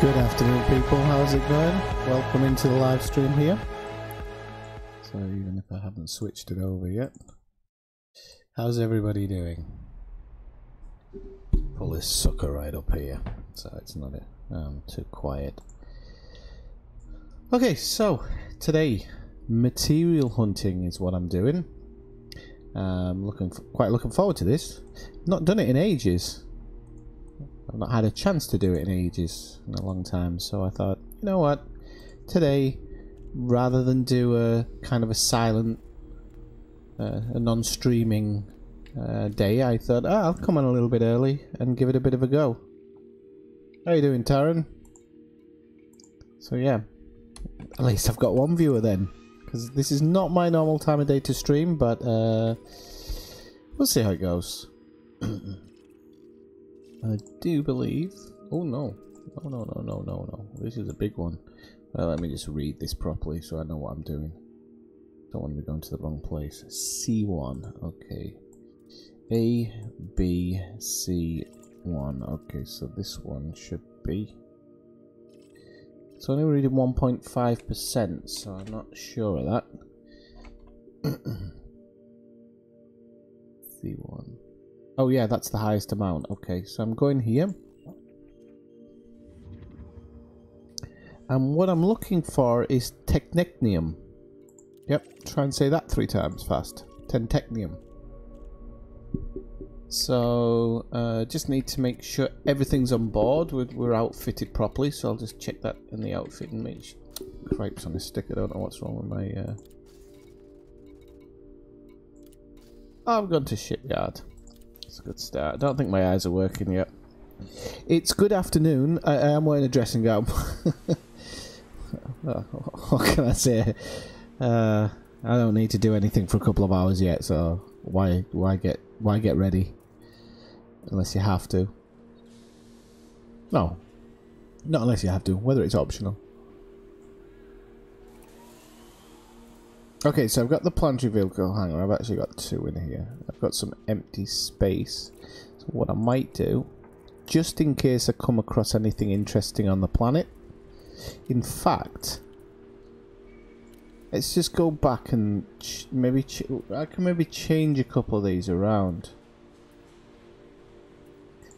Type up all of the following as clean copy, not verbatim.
Good afternoon, people. How's it going? Welcome into the live stream here. So even if I haven't switched it over yet, how's everybody doing? Pull this sucker right up here so it's not too quiet. Okay, so today material hunting is what I'm doing. Quite looking forward to this. Not done it in ages. I've not had a chance to do it in ages, in a long time, so I thought, you know what, today, rather than do a kind of a silent, a non-streaming day, I thought, I'll come on a little bit early and give it a bit of a go. How you doing, Taryn? So yeah, at least I've got one viewer then, because this is not my normal time of day to stream, but we'll see how it goes. I do believe... Oh no. No. This is a big one. Well, let me just read this properly so I know what I'm doing. Don't want to be going to the wrong place. C1. Okay. A, B, C1. Okay, so this one should be... It's only reading 1.5%, so I'm not sure of that. C1. Oh yeah, that's the highest amount. Okay, so I'm going here. And what I'm looking for is technetium. Yep, try and say that 3 times fast. Technetium. So, just need to make sure everything's on board. We're outfitted properly, so I'll just check that in the outfit and make sure. Cripes on a stick, I don't know what's wrong with my... Oh, I've gone to shipyard. It's a good start. I don't think my eyes are working yet. It's good afternoon. I am wearing a dressing gown. What can I say? I don't need to do anything for a couple of hours yet, so why get ready? Unless you have to. No. Not unless you have to, whether it's optional. Okay, so I've got the planetary vehicle hangar. I've actually got 2 in here. I've got some empty space. So what I might do, just in case I come across anything interesting on the planet. In fact, let's just go back and I can maybe change a couple of these around.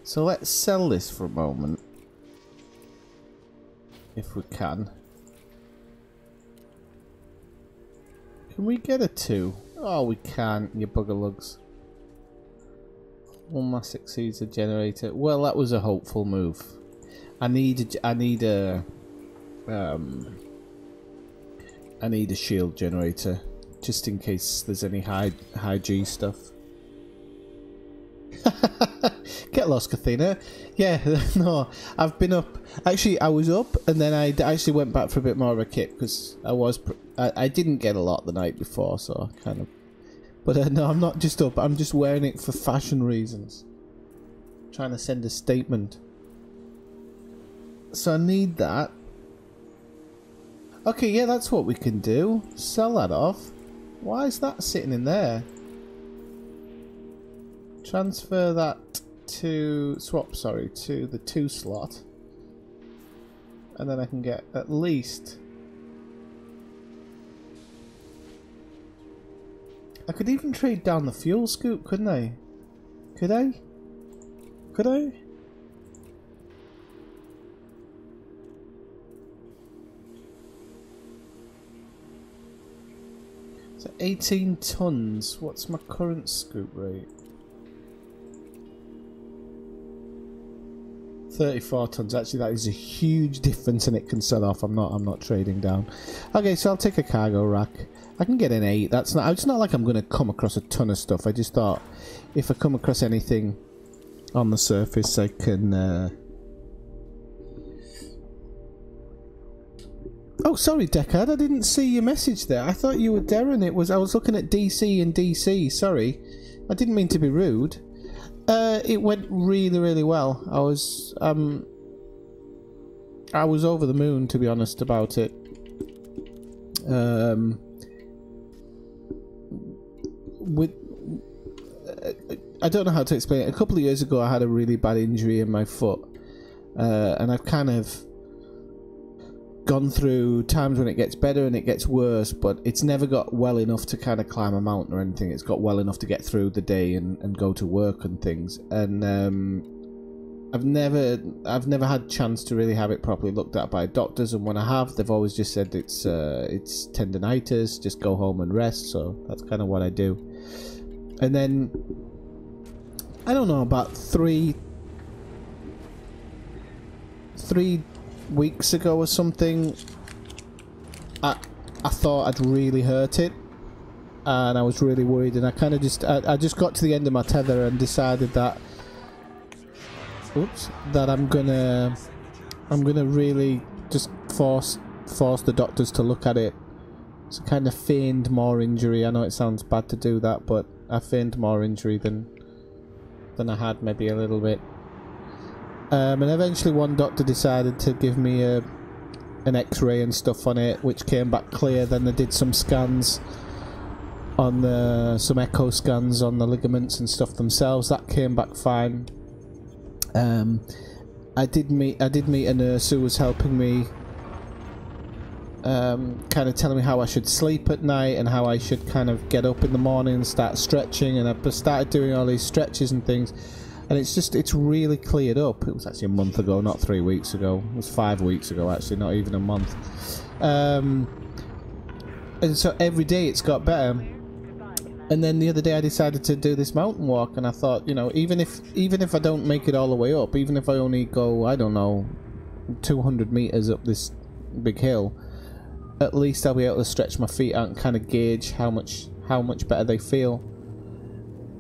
So let's sell this for a moment, if we can. Can we get a 2? Oh, we can't, you bugger lugs. One mass exceeds the generator. Well, that was a hopeful move. I need a shield generator, just in case there's any high G stuff. Get lost, Kathina. Yeah, no, I've been up. Actually, I was up, and then I actually went back for a bit more of a kit because I didn't get a lot the night before, so I kind of. But no, I'm not just up. I'm just wearing it for fashion reasons. I'm trying to send a statement. So I need that. Okay, yeah, that's what we can do. Sell that off. Why is that sitting in there? Transfer that to... to the 2 slot. And then I can get at least... I could even trade down the fuel scoop, couldn't I? Could I? Could I? So 18 tons. What's my current scoop rate? 34 tons. Actually, that is a huge difference, and it can sell off. I'm not trading down. Okay, so I'll take a cargo rack. I can get an 8. That's not. It's not like I'm going to come across a ton of stuff. I just thought if I come across anything on the surface, I can. Oh, sorry, Deckard. I didn't see your message there. I thought you were Darren. I was looking at DC and DC. Sorry, I didn't mean to be rude. It went really, really well. I was over the moon, to be honest, about it. I don't know how to explain it. A couple of years ago, I had a really bad injury in my foot, and I've kind of gone through times when it gets better and it gets worse, but it's never got well enough to kind of climb a mountain or anything. It's got well enough to get through the day and go to work and things. And I've never had a chance to really have it properly looked at by doctors, and when I have, they've always just said it's tendinitis, just go home and rest. So that's kind of what I do. And then I don't know, about three weeks ago or something, I thought I'd really hurt it, and I was really worried, and I kind of just I just got to the end of my tether and decided that that I'm gonna really just force the doctors to look at it. It's a kind of feigned more injury. I know it sounds bad to do that, but I feigned more injury than I had, maybe a little bit. And eventually one doctor decided to give me an x-ray and stuff on it, which came back clear. Then they did some scans on some echo scans on the ligaments and stuff themselves. That came back fine. I did meet a nurse who was helping me, kind of telling me how I should sleep at night and how I should kind of get up in the morning and start stretching, and I started doing all these stretches and things. And it's really cleared up. It was actually a month ago, not 3 weeks ago. It was 5 weeks ago, actually, not even a month. And so every day it's got better. And then the other day I decided to do this mountain walk, and I thought, you know, even if I don't make it all the way up, even if I only go, I don't know, 200 meters up this big hill, at least I'll be able to stretch my feet out and kind of gauge how much better they feel.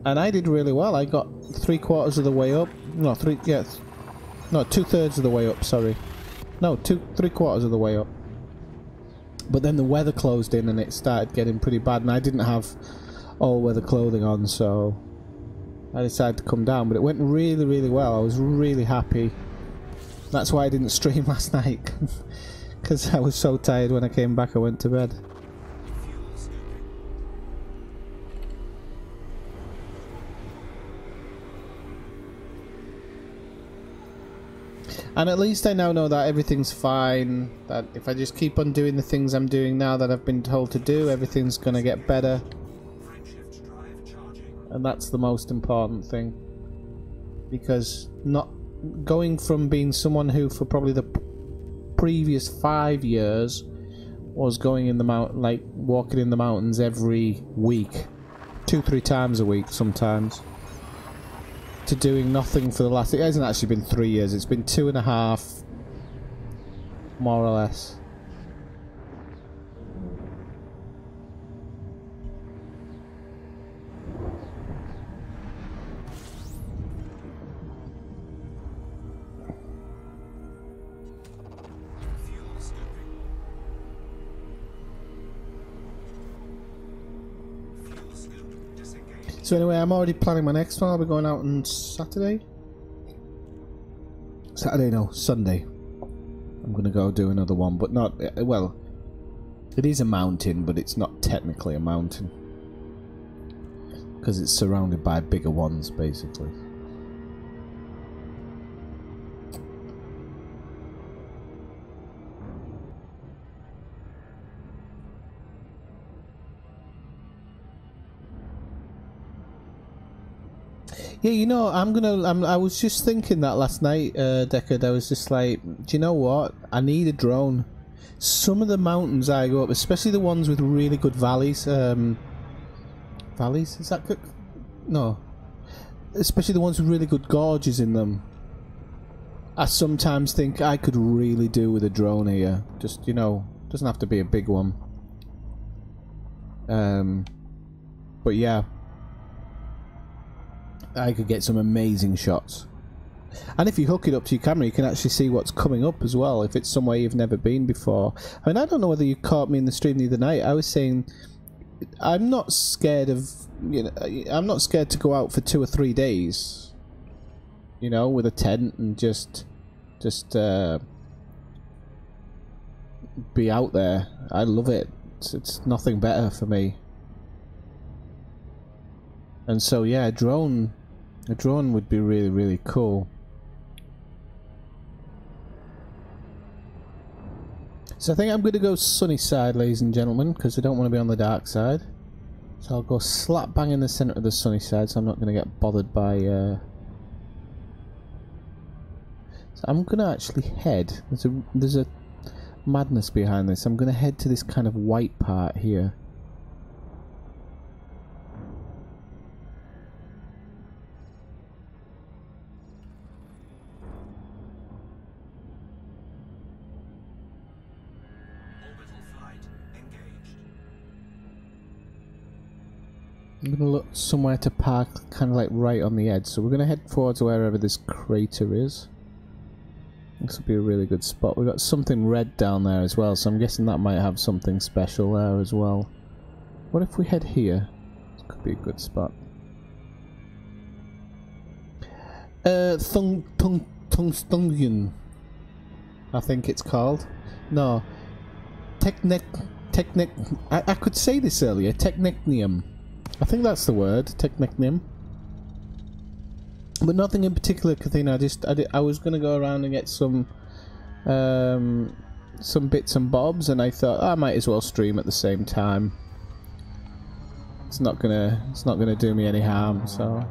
And I did really well. I got 3/4 of the way up. No, 2/3 of the way up, sorry. No, 3/4 of the way up. But then the weather closed in and it started getting pretty bad, and I didn't have all weather clothing on, so I decided to come down. But it went really, really well. I was really happy. That's why I didn't stream last night, because I was so tired. When I came back, I went to bed. And at least I now know that everything's fine, that if I just keep on doing the things I'm doing now that I've been told to do, everything's gonna get better. And that's the most important thing. Because not going from being someone who for probably the previous 5 years was going in the mountain, like walking in the mountains every week, 2-3 times a week sometimes, to doing nothing for the last... It hasn't actually been 3 years, it's been 2.5, more or less. So anyway, I'm already planning my next one. I'll be going out on Saturday. Sunday. I'm going to go do another one, but not... well, it is a mountain, but it's not technically a mountain. Because it's surrounded by bigger ones, basically. Yeah, you know, I was just thinking that last night, Deckard. I was just like, do you know what? I need a drone. Some of the mountains I go up, especially the ones with really good valleys. Valleys? Is that good? No. Especially the ones with really good gorges in them. I sometimes think I could really do with a drone here. Just, you know, doesn't have to be a big one. But yeah. I could get some amazing shots. And if you hook it up to your camera, you can actually see what's coming up as well, if it's somewhere you've never been before. I mean, I don't know whether you caught me in the stream the other night. I was saying, I'm not scared of, you know, I'm not scared to go out for 2 or 3 days, you know, with a tent and just be out there. I love it. It's nothing better for me. And so yeah, a drone would be really, really cool. So I think I'm going to go sunny side, ladies and gentlemen, because I don't want to be on the dark side. So I'll go slap bang in the centre of the sunny side, so I'm not going to get bothered by... So I'm going to actually head... There's a madness behind this. I'm going to head to this kind of white part here. I'm going to look somewhere to park, kind of like right on the edge. So we're going to head towards wherever this crater is. This will be a really good spot. We've got something red down there as well, so I'm guessing that might have something special there as well. What if we head here? This could be a good spot. Tungstungen, I think it's called. No. I could say this earlier. Technicnium. I think that's the word, Technicnium. But nothing in particular, Kathina. I was going to go around and get some bits and bobs, and I thought I might as well stream at the same time. It's not gonna do me any harm, so.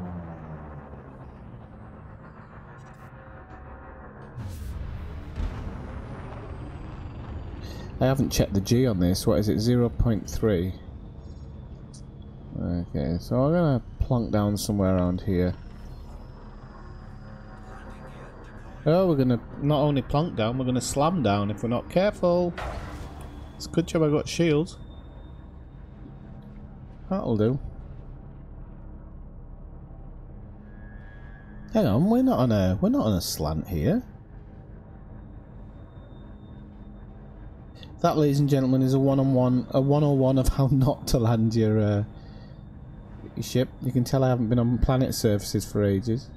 I haven't checked the G on this. What is it? 0.3. Okay, so I'm gonna plonk down somewhere around here. Oh, we're gonna not only plonk down, we're gonna slam down if we're not careful. It's a good job I got shields. That'll do. Hang on, we're not on a slant here. That, ladies and gentlemen, is a 101 of how not to land your ship. You can tell I haven't been on planet surfaces for ages.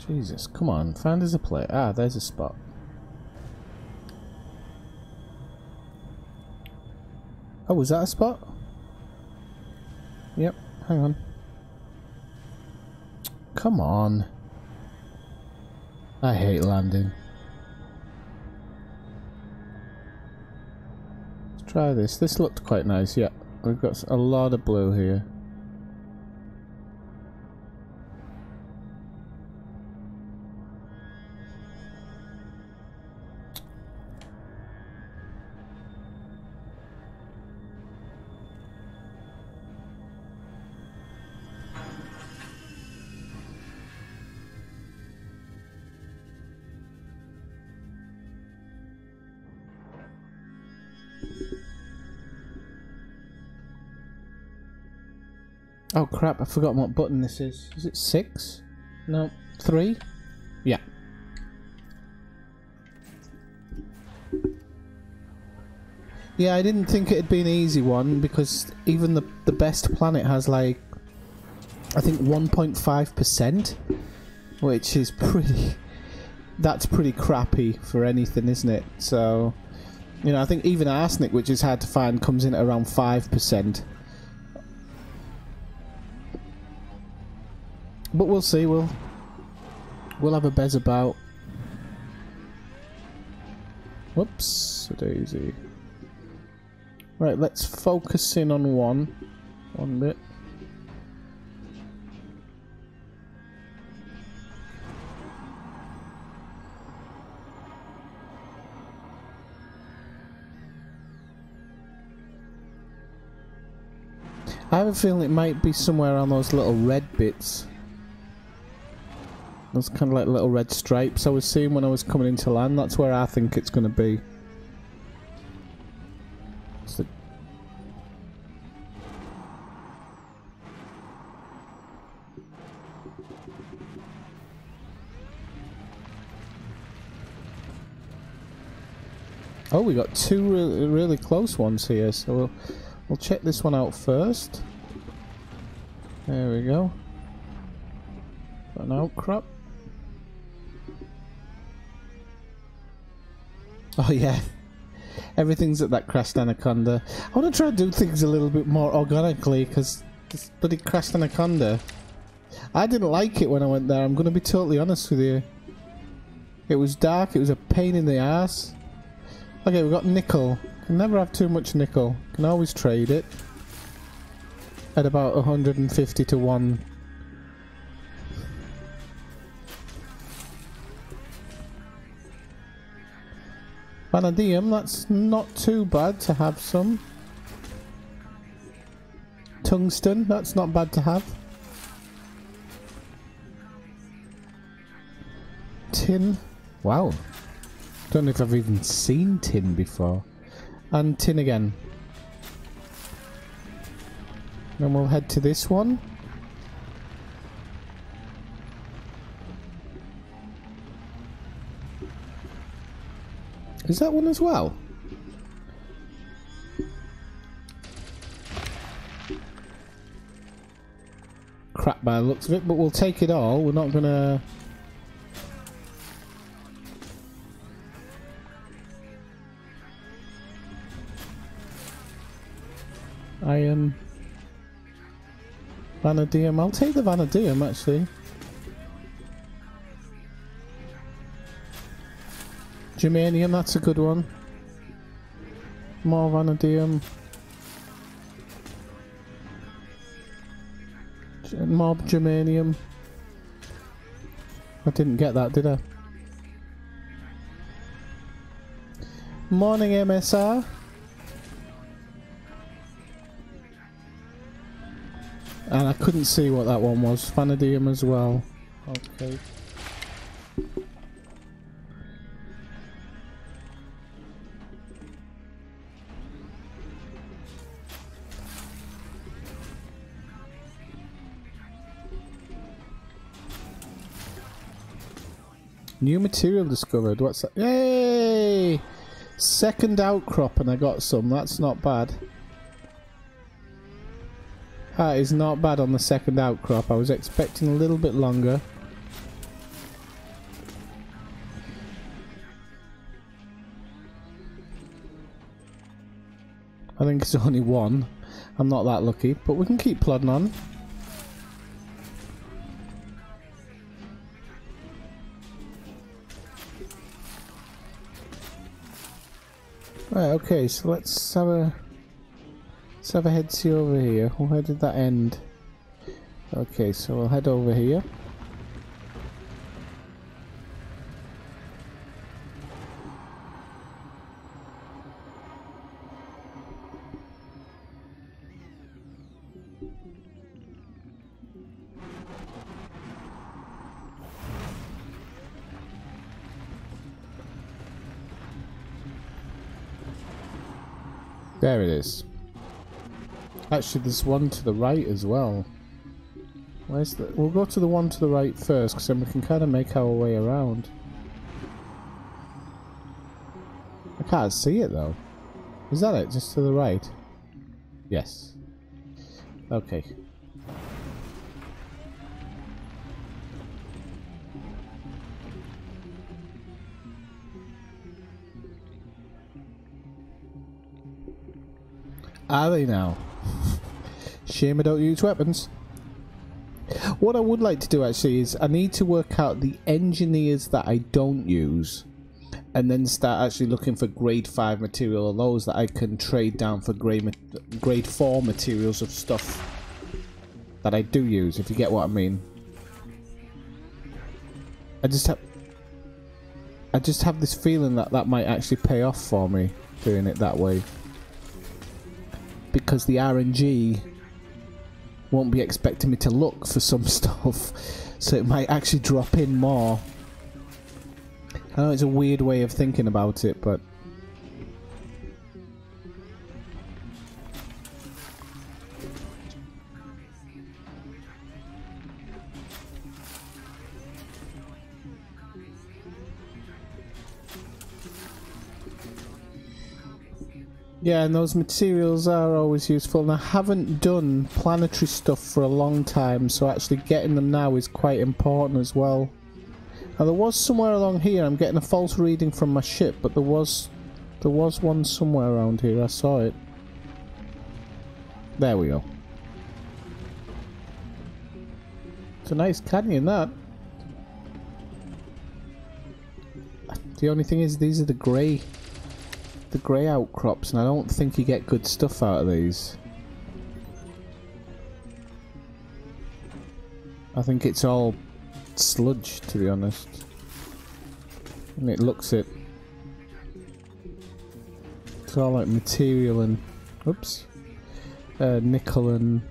Jesus, come on, find us a plate. Ah, there's a spot. Oh, was that a spot? Yep, hang on. Come on. I hate landing. Let's try this. This looked quite nice, yeah. We've got a lot of blue here. Oh crap, I've forgotten what button this is. Is it 6? No, 3? Yeah. Yeah, I didn't think it'd be an easy one, because even the best planet has like, I think 1.5%, which is pretty, that's pretty crappy for anything, isn't it? So, you know, I think even arsenic, which is hard to find, comes in at around 5%. But we'll see, we'll have a bez about. Whoops, a daisy. Right, let's focus in on one bit. I have a feeling it might be somewhere on those little red bits. Those kind of like little red stripes I was seeing when I was coming into land. That's where I think it's going to be. Oh, we got two really close ones here, so we'll check this one out first. There we go. Got an outcrop. Oh yeah, everything's at that crashed anaconda. I want to try and do things a little bit more organically, because This bloody crashed anaconda. I didn't like it when I went there, I'm going to be totally honest with you. It was dark, it was a pain in the ass. Okay, we've got nickel. Can never have too much nickel. Can always trade it. At about 150 to 1. Vanadium, that's not too bad to have some. Tungsten, that's not bad to have. Tin, wow. Don't know if I've even seen tin before. And tin again. Then we'll head to this one. Is that one as well? Crap by the looks of it, but we'll take it all. We're not gonna... Iron. Vanadium. I'll take the vanadium actually. Germanium, that's a good one. More vanadium. More germanium. I didn't get that, did I? Morning MSR. And I couldn't see what that one was. Vanadium as well. Okay. New material discovered. What's that? Yay! Second outcrop and I got some. That's not bad. That is not bad on the second outcrop. I was expecting a little bit longer. I think it's only one. I'm not that lucky, but we can keep plodding on. Right, okay, so let's have a head see over here. Where did that end? Okay, so we'll head over here. There it is. Actually, there's one to the right as well. Where's the... We'll go to the one to the right first, because then we can kind of make our way around. I can't see it though. Is that it? Just to the right? Yes. Okay. Are they now? Shame I don't use weapons. What I would like to do actually is I need to work out the engineers that I don't use and then start actually looking for grade 5 material of those that I can trade down for grade 4 materials of stuff that I do use, if you get what I mean. I just have this feeling that that might actually pay off for me doing it that way. Because the RNG won't be expecting me to look for some stuff, so it might actually drop in more. I know it's a weird way of thinking about it, but... Yeah, and those materials are always useful, and I haven't done planetary stuff for a long time, so actually getting them now is quite important as well. Now there was somewhere along here, I'm getting a false reading from my ship, but there was one somewhere around here, I saw it. There we go. It's a nice canyon, that. The only thing is, these are the grey outcrops, and I don't think you get good stuff out of these. I think it's all sludge, to be honest. And it looks it. It's all like material and... oops. Nickel and...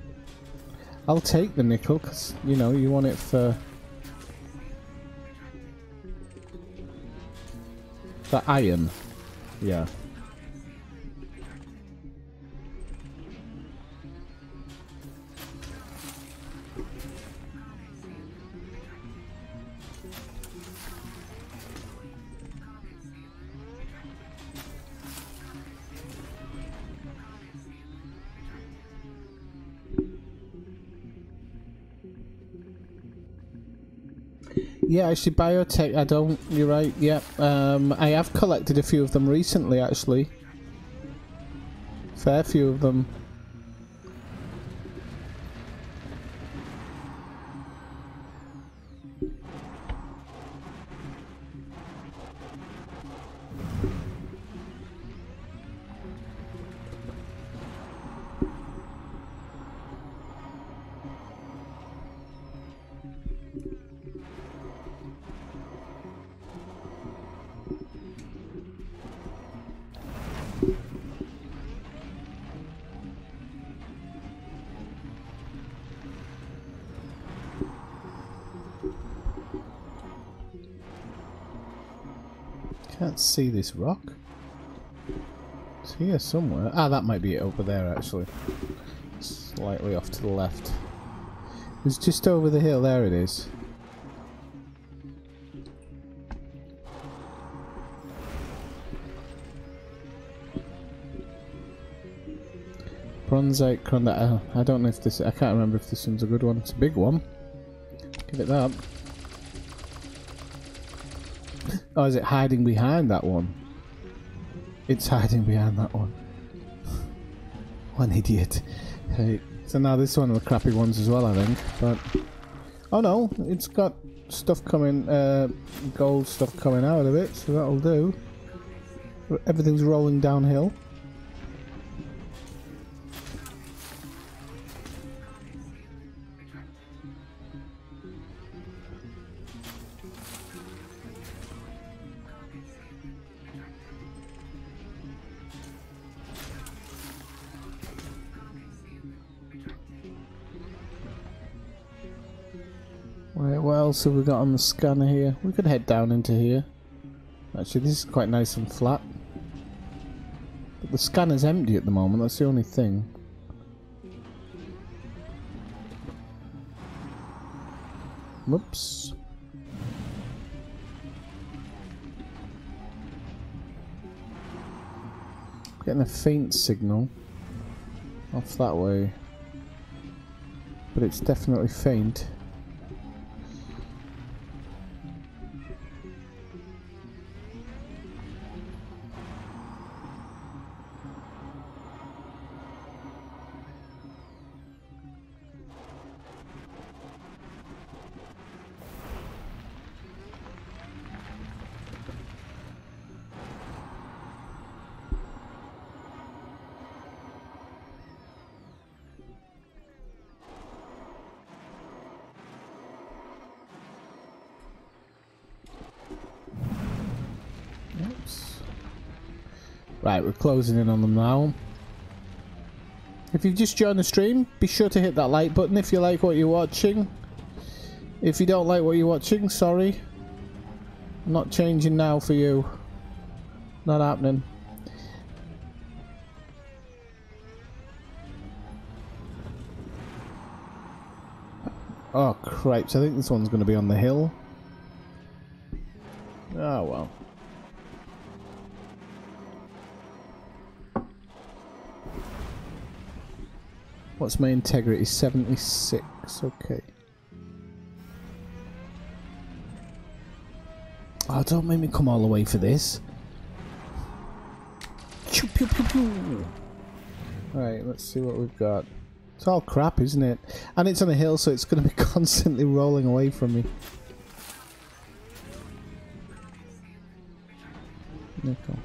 I'll take the nickel, because, you know, you want it for... the iron. Yeah. Yeah, actually, biotech, I don't, you're right, yeah. I have collected a few of them recently, actually. Fair few of them. Can't see this rock. It's here somewhere. Ah, that might be it over there, actually. Slightly off to the left. It's just over the hill. There it is. Bronzite Conda. I don't know if this... I can't remember if this one's a good one. It's a big one. Give it that. Oh, is it hiding behind that one? It's hiding behind that one. What an idiot. Hey, so now this is one of the crappy ones as well, I think. But oh no, it's got stuff coming, gold stuff coming out of it, so that'll do. Everything's rolling downhill. Right, what else have we got on the scanner here? We could head down into here. Actually, this is quite nice and flat. But the scanner's empty at the moment, that's the only thing. Whoops. Getting a faint signal off that way. But it's definitely faint. Right, we're closing in on them now. If you've just joined the stream, be sure to hit that like button if you like what you're watching. If you don't like what you're watching, sorry. I'm not changing now for you. Not happening. Oh, cripes. I think this one's going to be on the hill. Oh, well. What's my integrity? 76. Okay. Oh, don't make me come all the way for this. Pew, pew, pew, pew. Alright, let's see what we've got. It's all crap, isn't it? And it's on a hill, so it's going to be constantly rolling away from me. Nickel.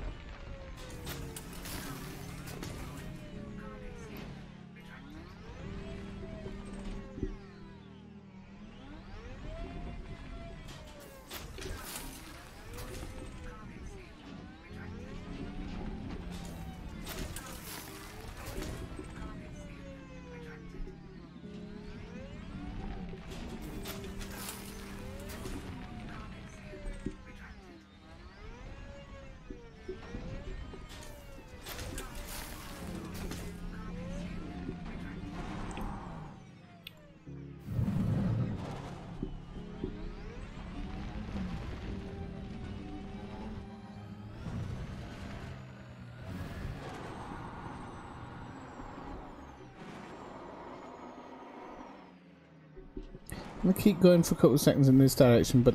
I'm going to keep going for a couple of seconds in this direction, but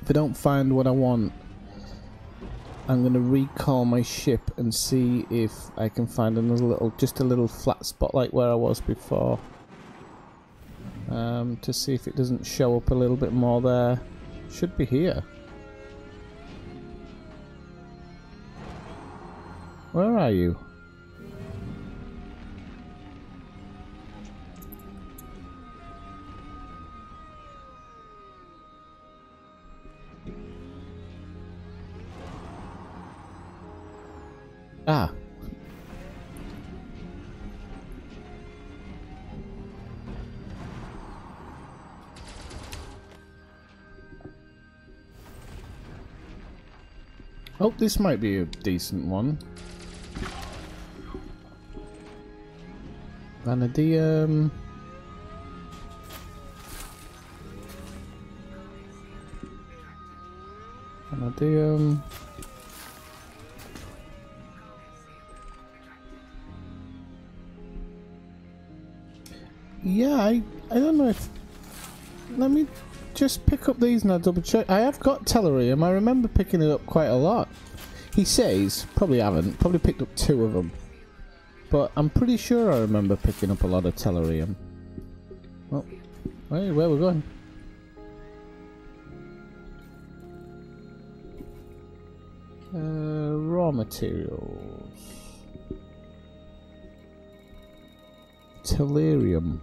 if I don't find what I want, I'm going to recall my ship and see if I can find another little, just a little flat spot like where I was before. To see if it doesn't show up a little bit more there. Should be here. Where are you? Ah. Oh, this might be a decent one. Vanadium. Vanadium. Yeah, I don't know if... Let me just pick up these and I'll double check. I have got tellurium. I remember picking it up quite a lot. He says, probably haven't, probably picked up 2 of them. But I'm pretty sure I remember picking up a lot of tellurium. Oh, hey, where we're going? Raw materials. Tellurium.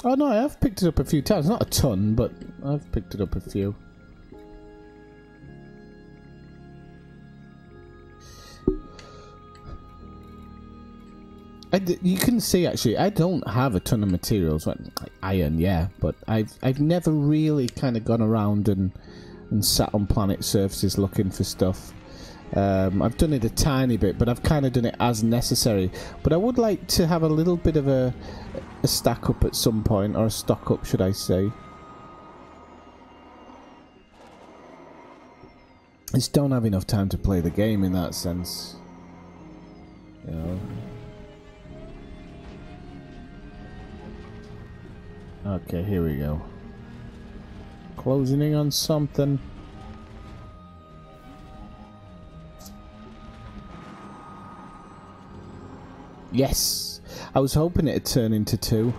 Oh no, I have picked it up a few times. Not a ton, but I've picked it up a few. You can see actually, I don't have a ton of materials. Like iron, yeah, but I've never really kind of gone around and sat on planet surfaces looking for stuff. I've done it a tiny bit, but I've kind of done it as necessary. But I would like to have a little bit of a stack up at some point, or a stock up, should I say. I just don't have enough time to play the game in that sense. You know. Okay, here we go. Closing in on something. Yes! I was hoping it'd turn into 2.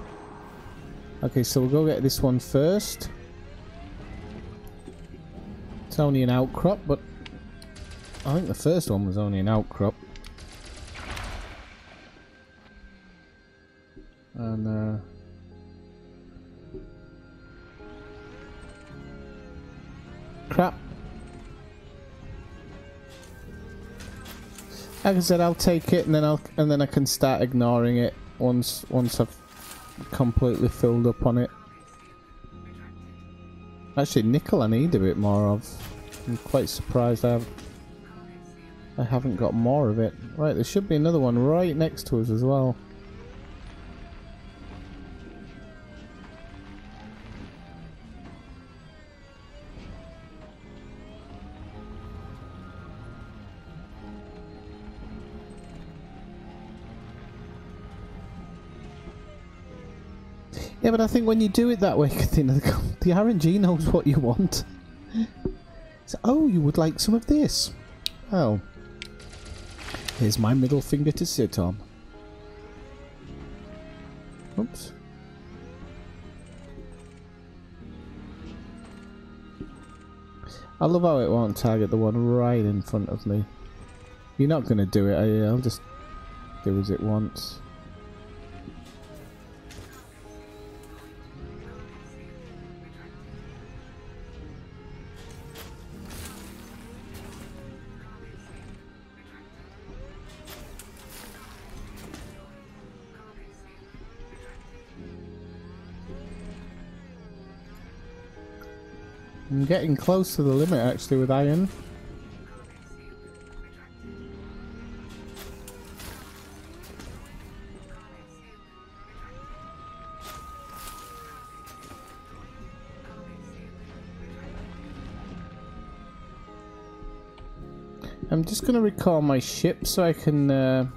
Okay, so we'll go get this one first. It's only an outcrop, but I think the first one was only an outcrop. And crap. Like I said, I'll take it, and then I can start ignoring it once I've completely filled up on it. Actually, nickel I need a bit more of. I'm quite surprised I haven't got more of it. Right, there should be another one right next to us as well. Yeah, but I think when you do it that way, the RNG knows what you want. So, oh, you would like some of this? Well, here's my middle finger to sit on. Oops. I love how it won't target the one right in front of me. You're not going to do it, are you? I'll just do as it wants. I'm getting close to the limit actually with iron. I'm just going to recall my ship so I can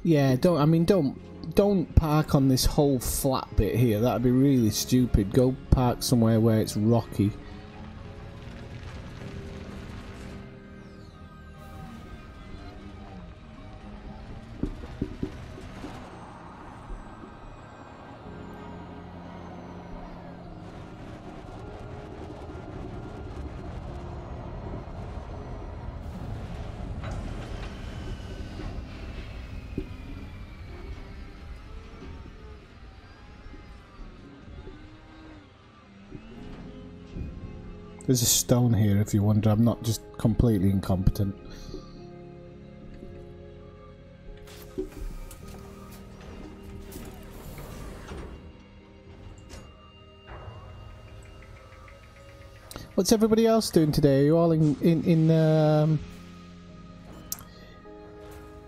yeah, don't park on this whole flat bit here. That'd be really stupid. Go park somewhere where it's rocky. There's a stone here if you wonder. I'm not just completely incompetent. What's everybody else doing today? Are you all are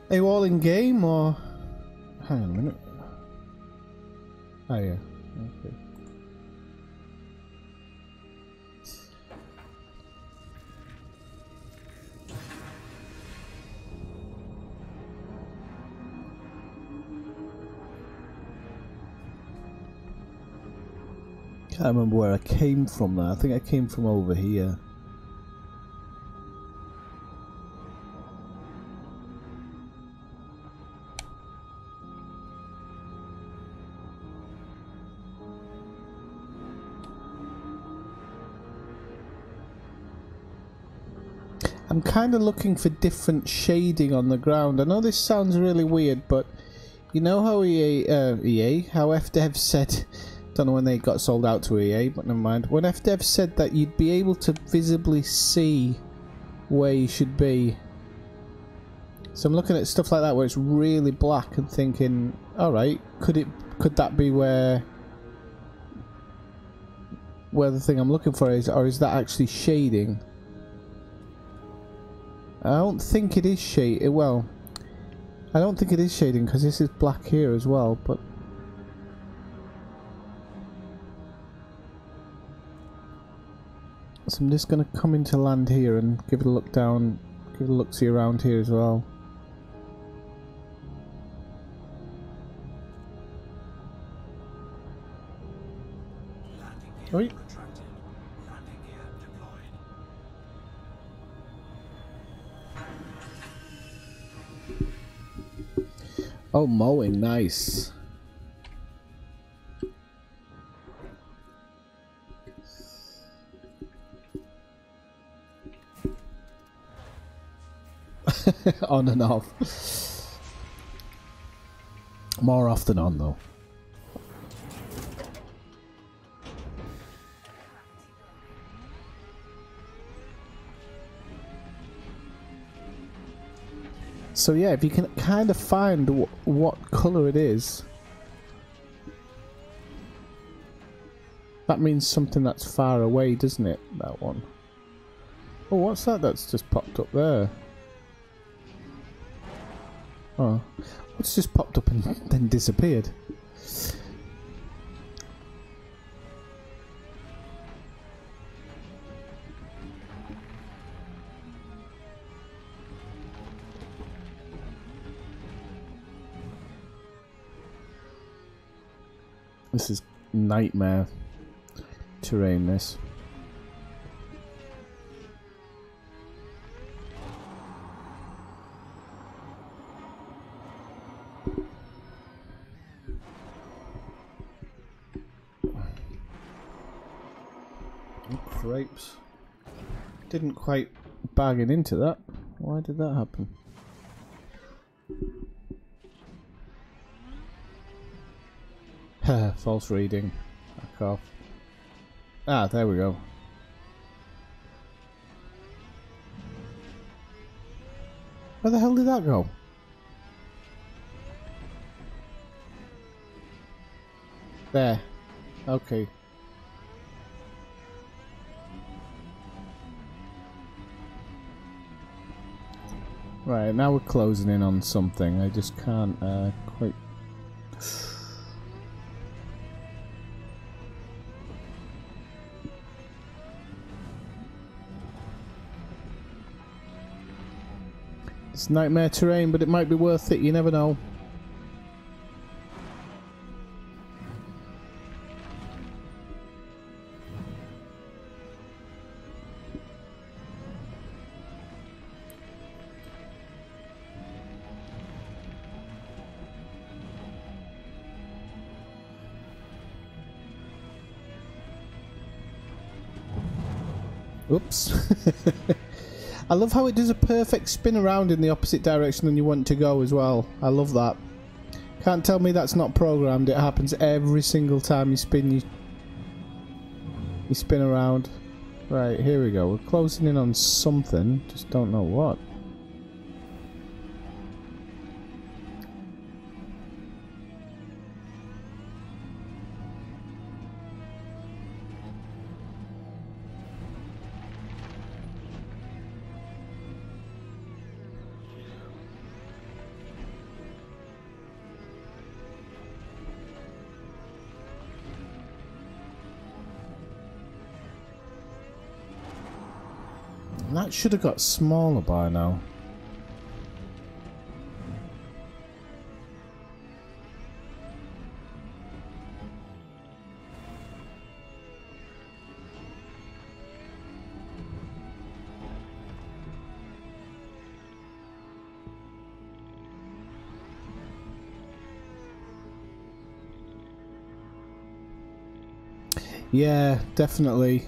you all in game or? Hang on a minute. Oh yeah. Okay. I can't remember where I came from now. I think I came from over here. I'm kind of looking for different shading on the ground. I know this sounds really weird, but you know how how FDev said, don't know when they got sold out to EA, but never mind. When FDev said that you'd be able to visibly see where you should be. So I'm looking at stuff like that where it's really black and thinking, alright, could that be where the thing I'm looking for is, or is that actually shading? I don't think it is shading. Well, I don't think it is shading because this is black here as well, but so I'm just going to come into land here and give it a look down, give it a look-see around here as well. Oi. Oh, mowing, nice. On and off. More off than on, though. So yeah, if you can kind of find what colour it is, that means something that's far away, doesn't it? That one. Oh, what's that that's just popped up there? Oh, what's just popped up and then disappeared? This is nightmare terrain, this. Oh, crapes. Didn't quite bargain into that. Why did that happen? False reading. Back off. Ah, there we go. Where the hell did that go? There. Okay. Right, now we're closing in on something. I just can't quite... It's nightmare terrain, but it might be worth it, you never know. Oops. I love how it does a perfect spin around in the opposite direction than you want to go as well. I love that. Can't tell me that's not programmed. It happens every single time you spin. You spin around. Right, here we go. We're closing in on something. Just don't know what. That should have got smaller by now. Yeah, definitely.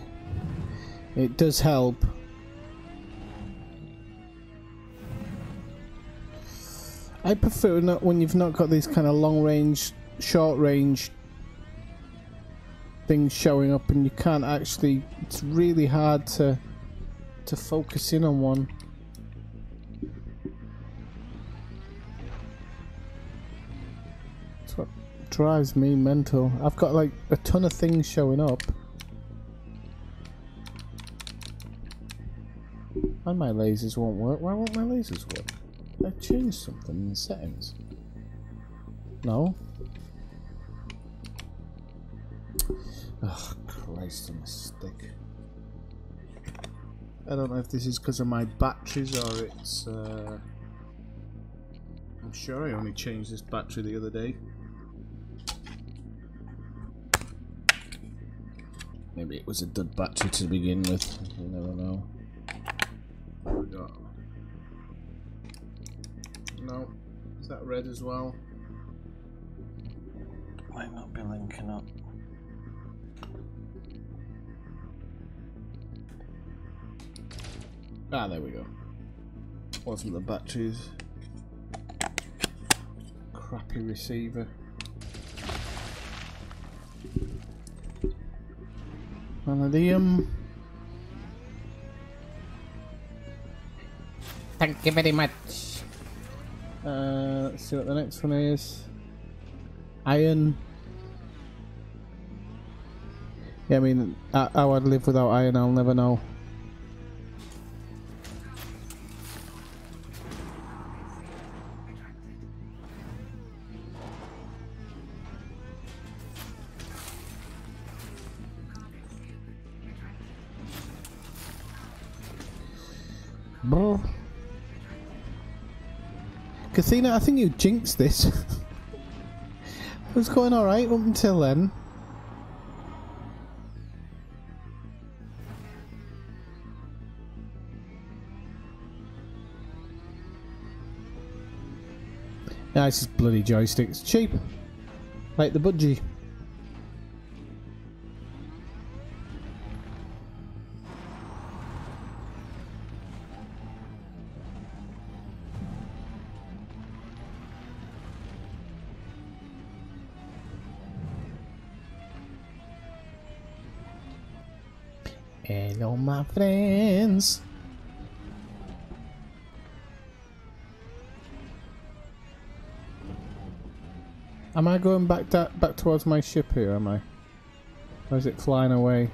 It does help. I prefer not when you've not got these kind of long range, short range things showing up, and you can't actually. It's really hard to focus in on one. That's what drives me mental. I've got like a ton of things showing up, and my lasers won't work. Why won't my lasers work? I changed something in the settings. No. Oh Christ, I'm a stick. I don't know if this is because of my batteries or it's I'm sure I only changed this battery the other day. Maybe it was a dud battery to begin with. You never know. What we got? No. Is that red as well? Might not be linking up. Ah, there we go. Wasn't the batteries. Crappy receiver. Vanadium. Thank you very much. Let's see what the next one is. Iron. Yeah, I mean, how I'd live without iron, I'll never know. Bro. Kathina, I think you jinxed this. was going alright up until then. Nice as bloody joysticks. Cheap. Like the budgie. Hello, my friends. Am I going back towards my ship here? Am I? Or is it flying away?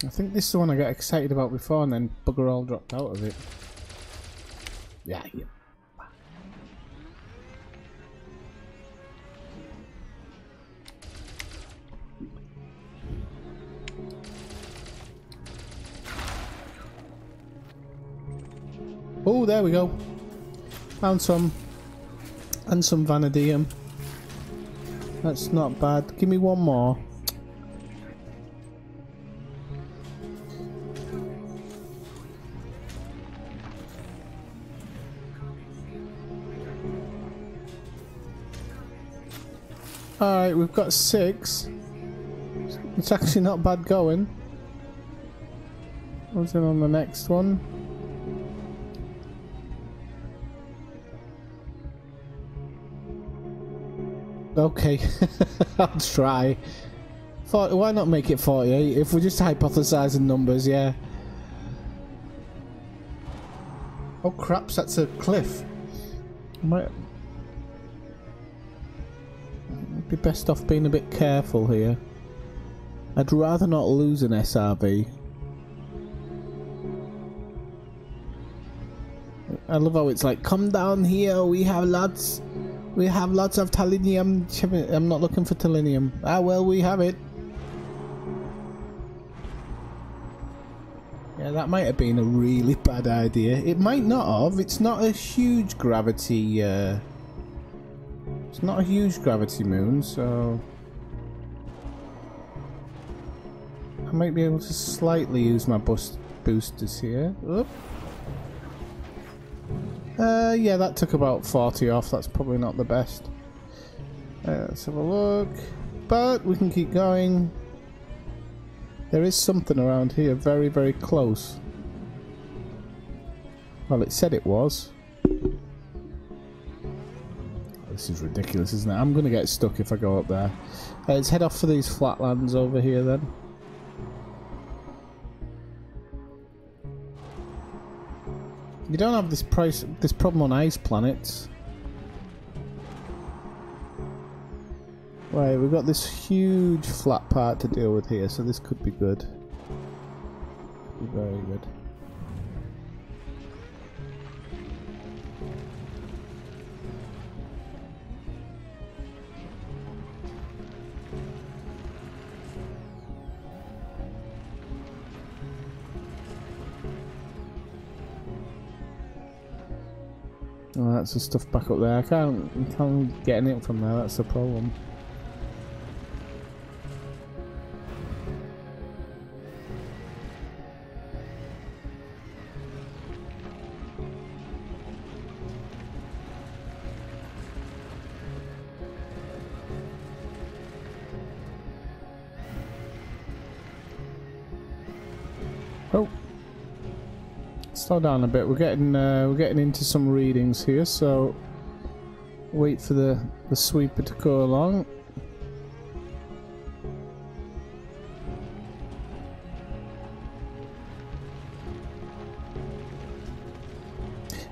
I think this is the one I got excited about before and then bugger all dropped out of it. Yeah. Oh, there we go. Found some. And some vanadium. That's not bad. Give me one more. Alright, we've got 6. It's actually not bad going. What's in on the next one? Okay, I'll try. Why not make it 48? If we're just hypothesizing numbers, yeah. Oh craps, that's a cliff. Might be best off being a bit careful here. I'd rather not lose an SRV. I love how it's like, come down here, we have lots of titanium. I'm not looking for titanium. Ah well, we have it. Yeah, that might have been a really bad idea. It might not have. It's not a huge gravity it's not a huge gravity moon, so I might be able to slightly use my boosters here. Oop. Yeah, that took about 40 off. That's probably not the best. Let's have a look. But we can keep going. There is something around here very, very close. Well, it said it was. This is ridiculous, isn't it? I'm going to get stuck if I go up there. Let's head off for these flatlands over here then. You don't have this problem on ice planets. Right, we've got this huge flat part to deal with here, so this could be good. Could be very good. Oh, that's the stuff back up there. I can't get it from there, that's the problem. Oh. Slow down a bit. We're getting into some readings here, so wait for the sweeper to go along.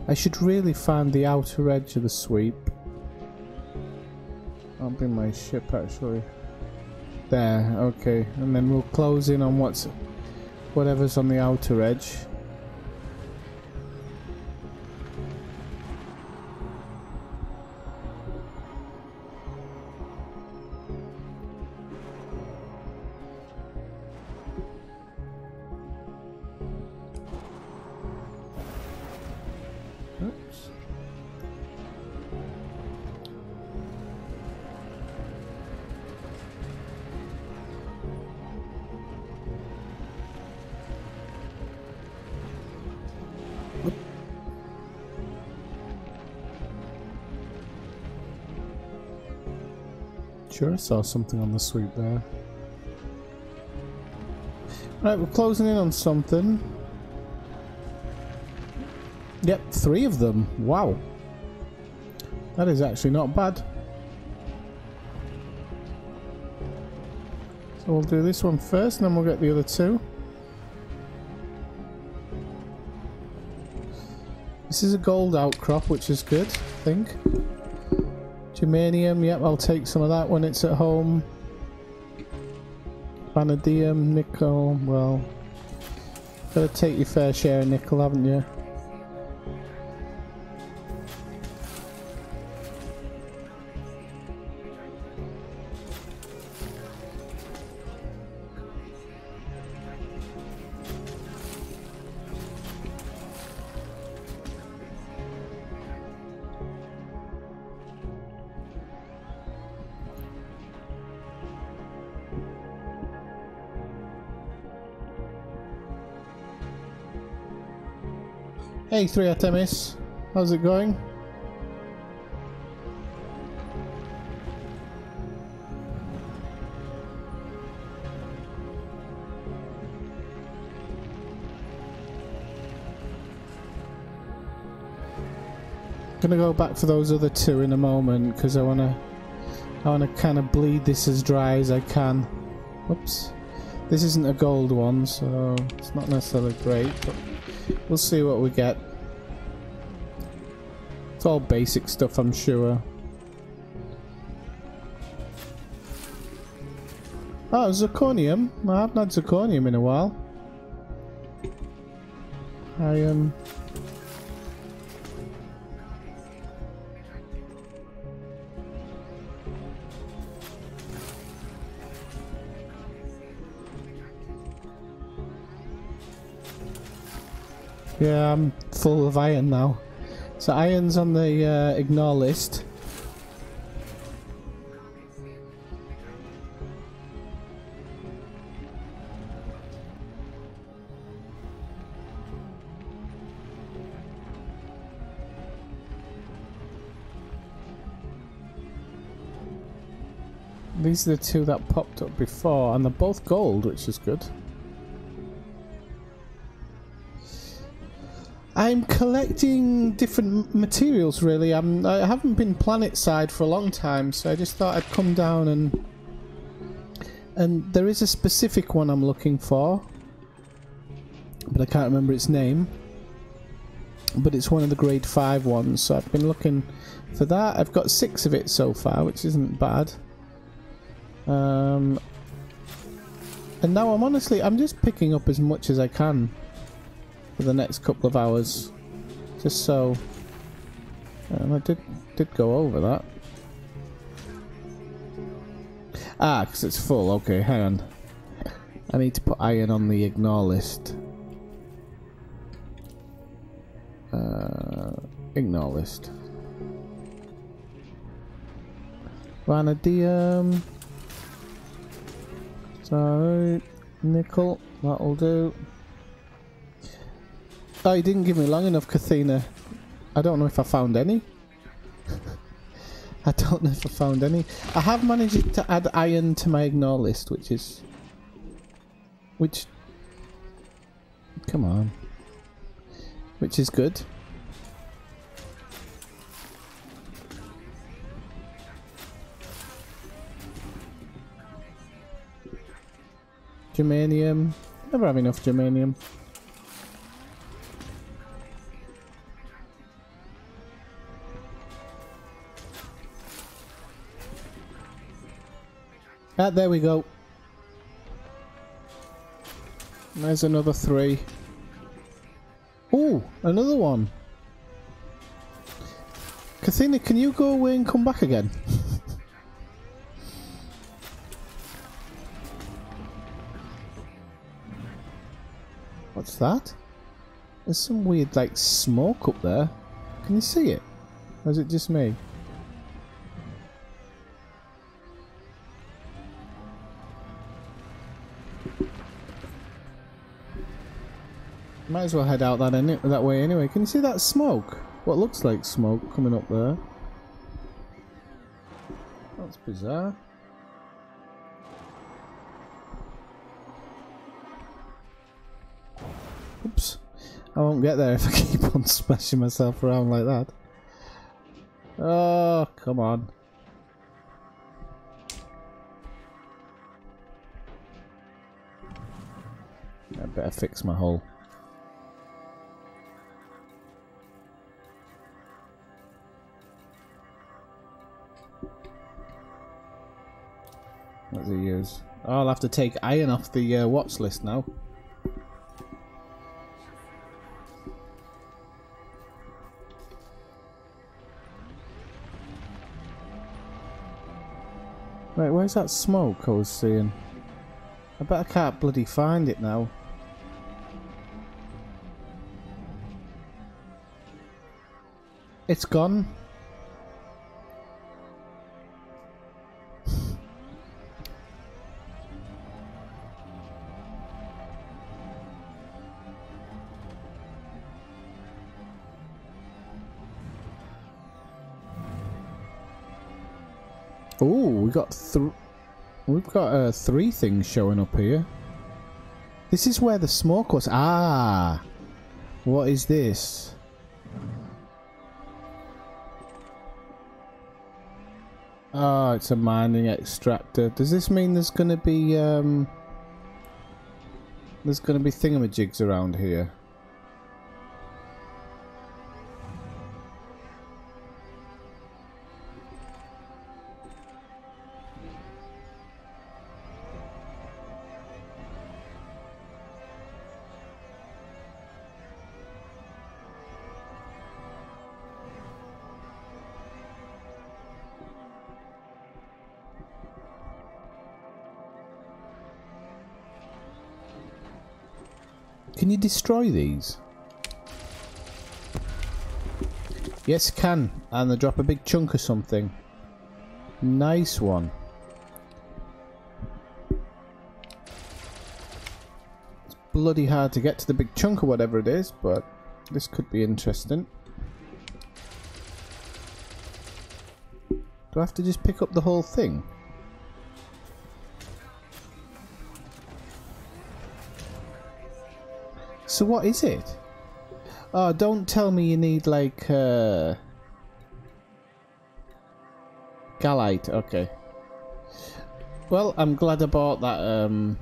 I should really find the outer edge of the sweep. I'll bring my ship actually. There, okay, and then we'll close in on whatever's on the outer edge. Sure, I saw something on the sweep there. Right, we're closing in on something. Yep, 3 of them. Wow. That is actually not bad. So we'll do this one first and then we'll get the other 2. This is a gold outcrop, which is good, I think. Germanium, yep, I'll take some of that when it's at home. Vanadium, nickel, well, gotta take your fair share of nickel, haven't you? Hey 3 Artemis, how's it going? Gonna go back for those other 2 in a moment because I wanna kind of bleed this as dry as I can. Oops, this isn't a gold one, so it's not necessarily great, but we'll see what we get. It's all basic stuff, I'm sure. Oh, zirconium. I haven't had zirconium in a while. Yeah, I'm full of iron now. So iron's on the ignore list. These are the 2 that popped up before, and they're both gold, which is good. I'm collecting different materials, really. I haven't been planet side for a long time, so I just thought I'd come down and there is a specific one I'm looking for, but I can't remember its name. But it's one of the grade 5 ones, so I've been looking for that. I've got 6 of it so far, which isn't bad. And now I'm just picking up as much as I can for the next couple of hours, just so. And I did go over that. Ah, because it's full. Okay, hang on. I need to put iron on the ignore list. Ignore list. Vanadium. So nickel, that'll do. Oh, you didn't give me long enough, Kathina. I don't know if I found any. I don't know if I found any. I have managed to add iron to my ignore list, come on. Which is good. Germanium. Never have enough germanium. Ah, there we go. There's another 3. Oh, another one. Kathina, can you go away and come back again? What's that? There's some weird, like, smoke up there. Can you see it? Or is it just me? Might as well head out that way anyway. Can you see that smoke? What looks like smoke coming up there? That's bizarre. I won't get there if I keep on smashing myself around like that. Oh, come on. I better fix my hull. What does he use? Oh, I'll have to take iron off the watch list now. Wait, where's that smoke I was seeing? I bet I can't bloody find it now. It's gone. Oh, we've got three things showing up here. This is where the smoke was. Ah, what is this? Oh, it's a mining extractor. Does this mean there's gonna be thingamajigs around here? Can you destroy these? Yes, can. And they drop a big chunk of something. Nice one. It's bloody hard to get to the big chunk or whatever it is, but this could be interesting. Do I have to just pick up the whole thing? So what is it? Oh, don't tell me you need like Galite. Okay. Well, I'm glad I bought that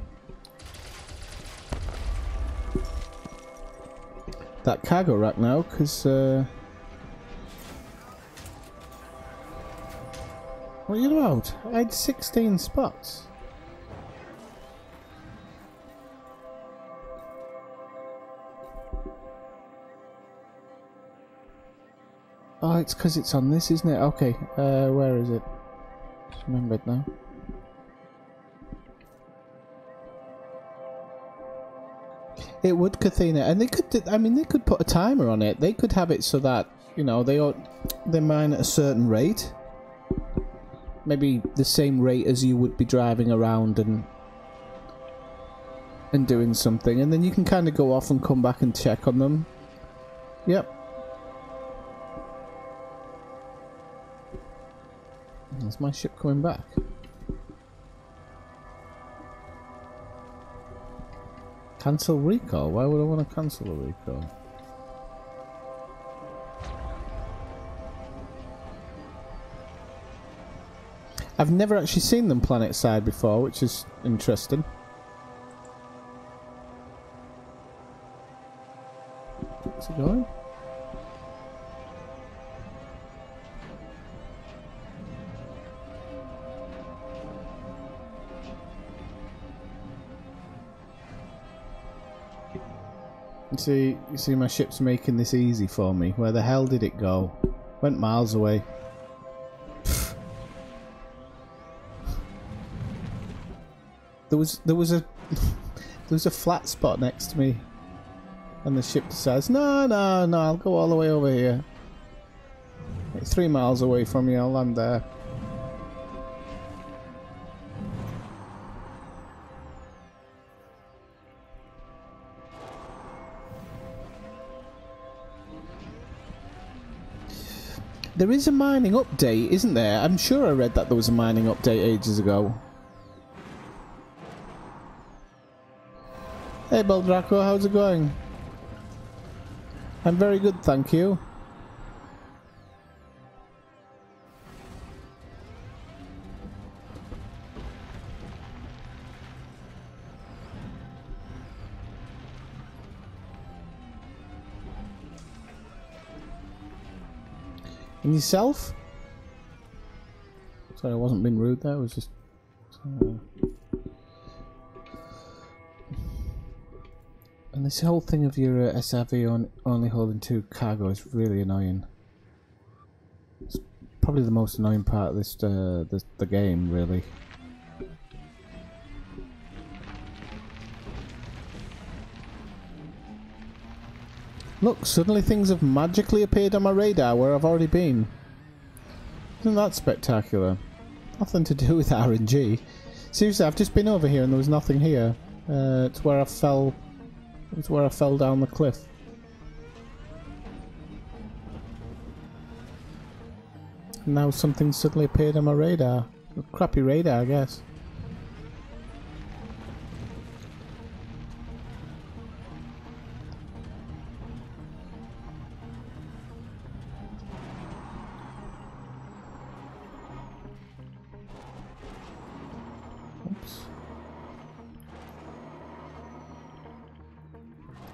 that cargo rack now, because what are you about? I had 16 spots. Oh, it's because it's on this, isn't it? Okay, where is it? Just remembered now. It would, Kathina, and they could. I mean, they could put a timer on it. They could have it so that, you know, they mine at a certain rate, maybe the same rate as you would be driving around and doing something, and then you can kind of go off and come back and check on them. Yep. Is my ship coming back? Cancel recall? Why would I want to cancel a recall? I've never actually seen them planet side before, which is interesting. Where's it going? You see my ship's making this easy for me. Where the hell did it go? Went miles away. There was a flat spot next to me, and the ship decides, no, I'll go all the way over here. Like 3 miles away from you, I'll land there. There is a mining update, isn't there? I'm sure I read that there was a mining update ages ago. Hey Beldraco, how's it going? I'm very good, thank you. And yourself? Sorry, I wasn't being rude there, I was just... And this whole thing of your SRV only holding 2 cargo is really annoying. It's probably the most annoying part of the game, really. Look, suddenly things have magically appeared on my radar where I've already been. Isn't that spectacular? Nothing to do with RNG. Seriously, I've just been over here and there was nothing here. It's where I fell. It's where I fell down the cliff. And now something suddenly appeared on my radar. A crappy radar, I guess. Oops.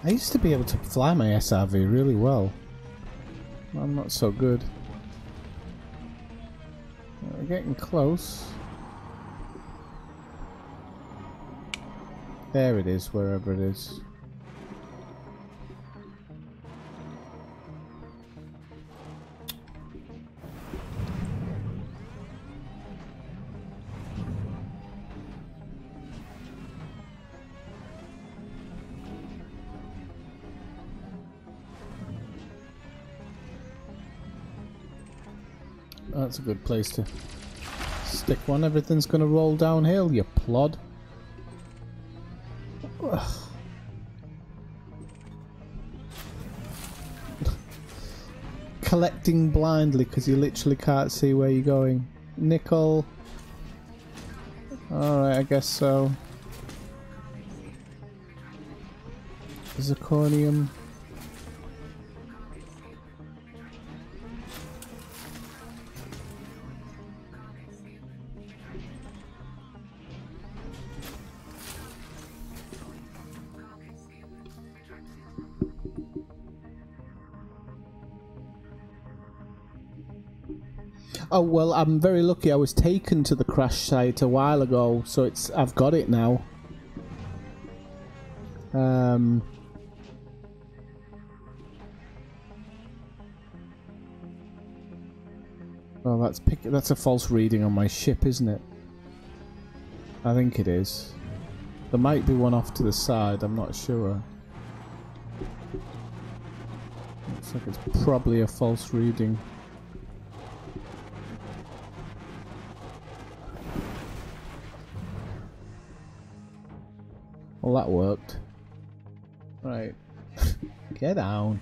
I used to be able to fly my SRV really well. I'm not so good. We're getting close. There it is, wherever it is. That's a good place to stick one. Everything's gonna roll downhill, you plod. Collecting blindly because you literally can't see where you're going. Nickel. Alright, I guess so. Zirconium. Oh well, I'm very lucky. I was taken to the crash site a while ago, so I've got it now. Well, that's a false reading on my ship, isn't it? I think it is. There might be one off to the side. I'm not sure. Looks like it's probably a false reading. Well, that worked. Right. Get down.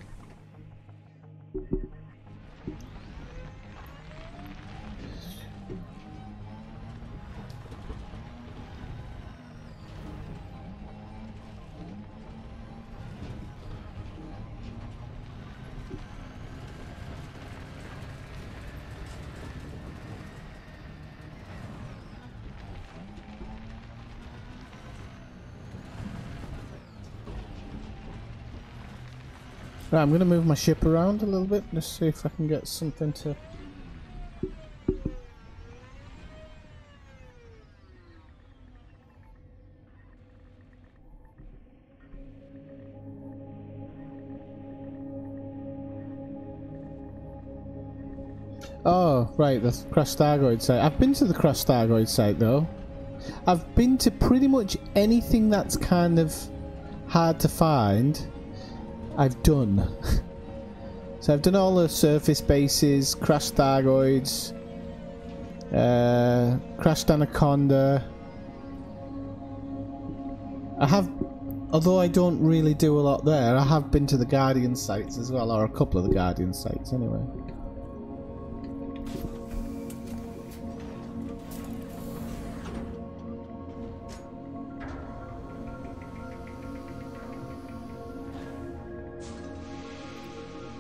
Right, I'm going to move my ship around a little bit, just see if I can get something to... Oh, right, the crashed Stargoid site. I've been to the crashed Stargoid site, though. I've been to pretty much anything that's kind of hard to find. I've done. So I've done all the surface bases, crashed Stargoids, crashed Anaconda. I have, although I don't really do a lot there, I have been to the Guardian sites as well, or a couple of the Guardian sites anyway.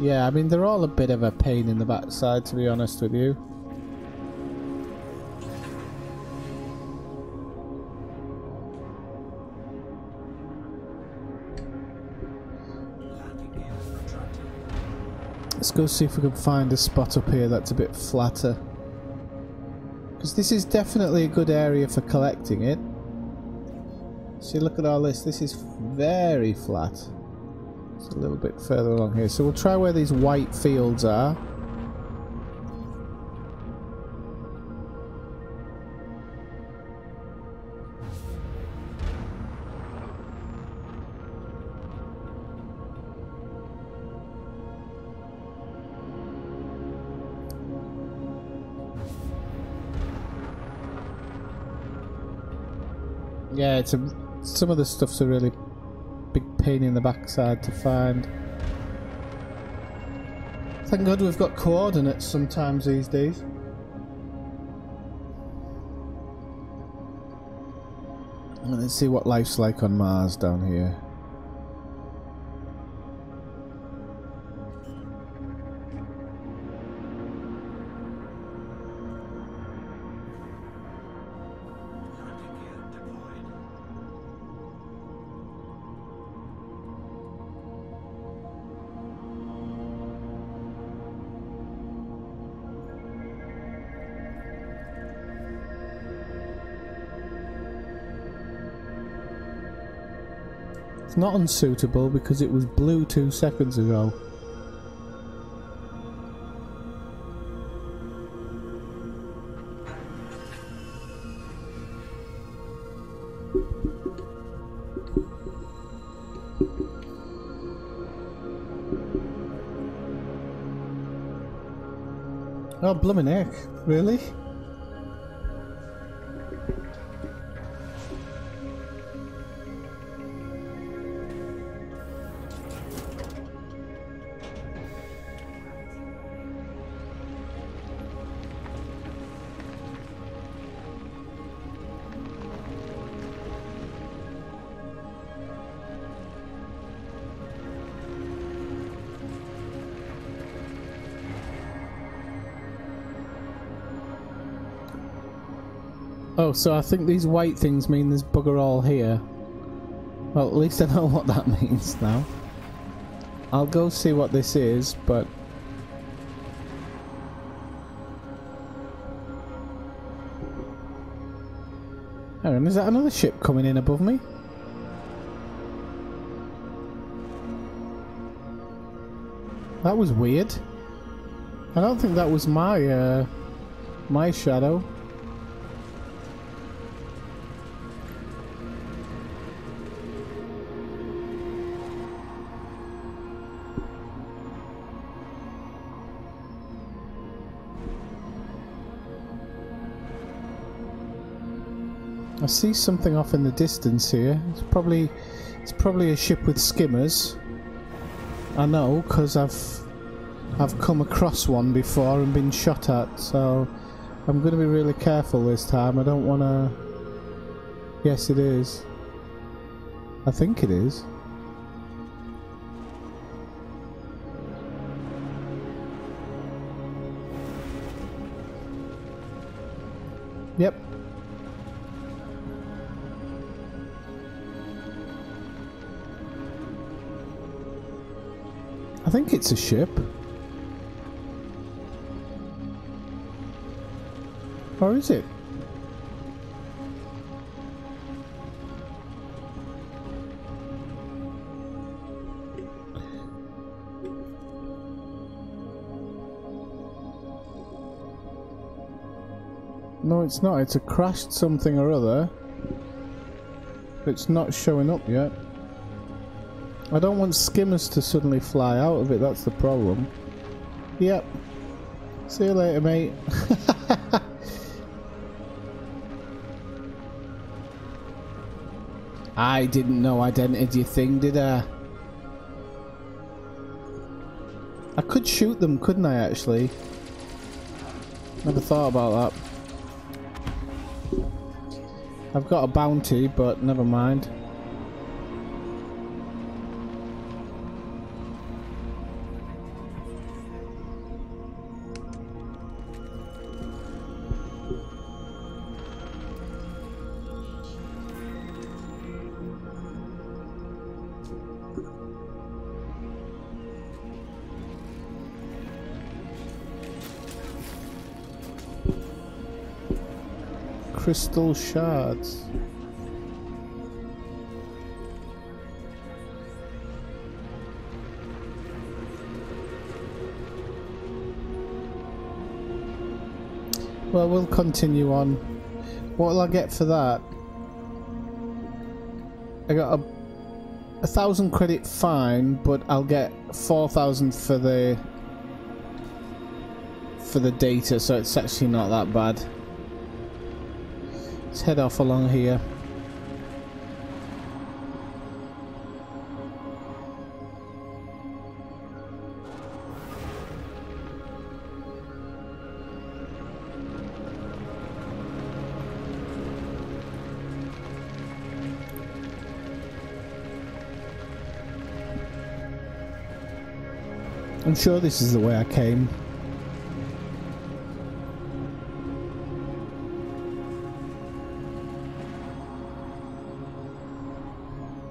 Yeah, I mean, they're all a bit of a pain in the backside, to be honest with you. Let's go see if we can find a spot up here that's a bit flatter. Because this is definitely a good area for collecting it. See, look at all this. This is very flat. It's a little bit further along here. So we'll try where these white fields are. Yeah, it's some of the stuff's a really big pain in the backside to find. Thank God we've got coordinates sometimes these days. Let's see what life's like on Mars down here. It's not unsuitable because it was blue 2 seconds ago. Oh, bloomin' heck, really? Oh, so I think these white things mean there's bugger all here. Well, at least I know what that means now. I'll go see what this is, but... hang on, is that another ship coming in above me? That was weird. I don't think that was my, my shadow. I see something off in the distance here. It's probably a ship with skimmers. I know, because I've come across one before and been shot at, so I'm going to be really careful this time. I don't want to... Yes, it is. I think it is. Yep. I think it's a ship. Or is it? No, it's not. It's a crashed something or other. It's not showing up yet. I don't want skimmers to suddenly fly out of it, that's the problem. Yep. See you later, mate. I didn't know I'd entered your thing, did I? I could shoot them, couldn't I, actually? Never thought about that. I've got a bounty, but never mind. crystal shards. Well, we'll continue on. What will I get for that? I got a 1,000 credit fine, but I'll get 4,000 for the data, so it's actually not that bad. Let's head off along here. I'm sure this is the way I came.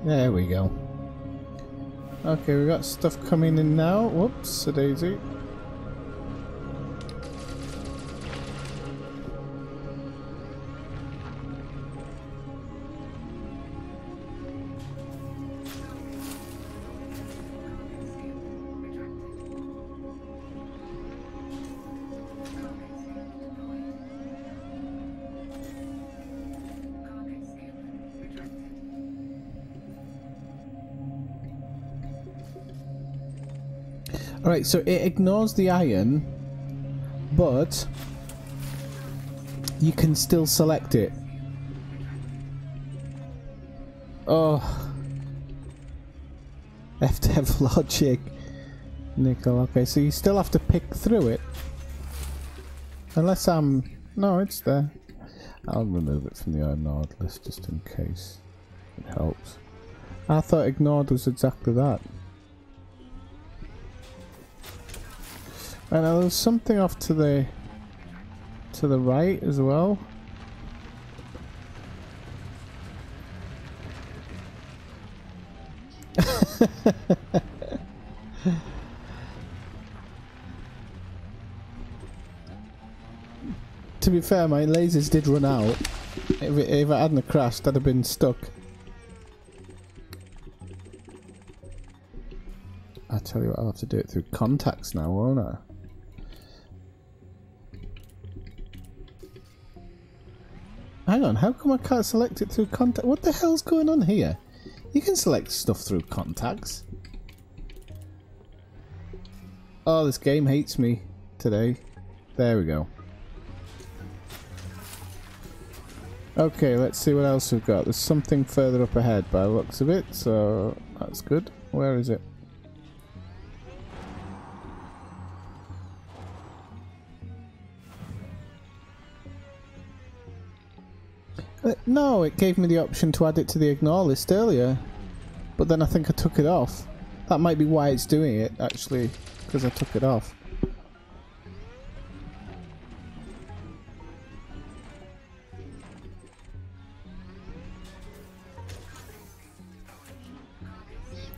There we go. Okay, we got stuff coming in now. Whoops, a daisy. Alright, so it ignores the iron, but you can still select it. Oh. FDev logic. Nickel, okay, so you still have to pick through it. Unless I'm... No, it's there. I'll remove it from the ignored list just in case it helps. I thought ignored was exactly that. And now there's something off to the right as well. To be fair, my lasers did run out. If I hadn't crashed, I'd have been stuck. I tell you what, I'll have to do it through contacts now, won't I? Hang on, how come I can't select it through contact? What the hell's going on here? You can select stuff through contacts. Oh, this game hates me today. There we go. Okay, let's see what else we've got. There's something further up ahead by the looks of it, so that's good. Where is it? No, it gave me the option to add it to the ignore list earlier, but then I think I took it off. That might be why it's doing it, actually, because I took it off.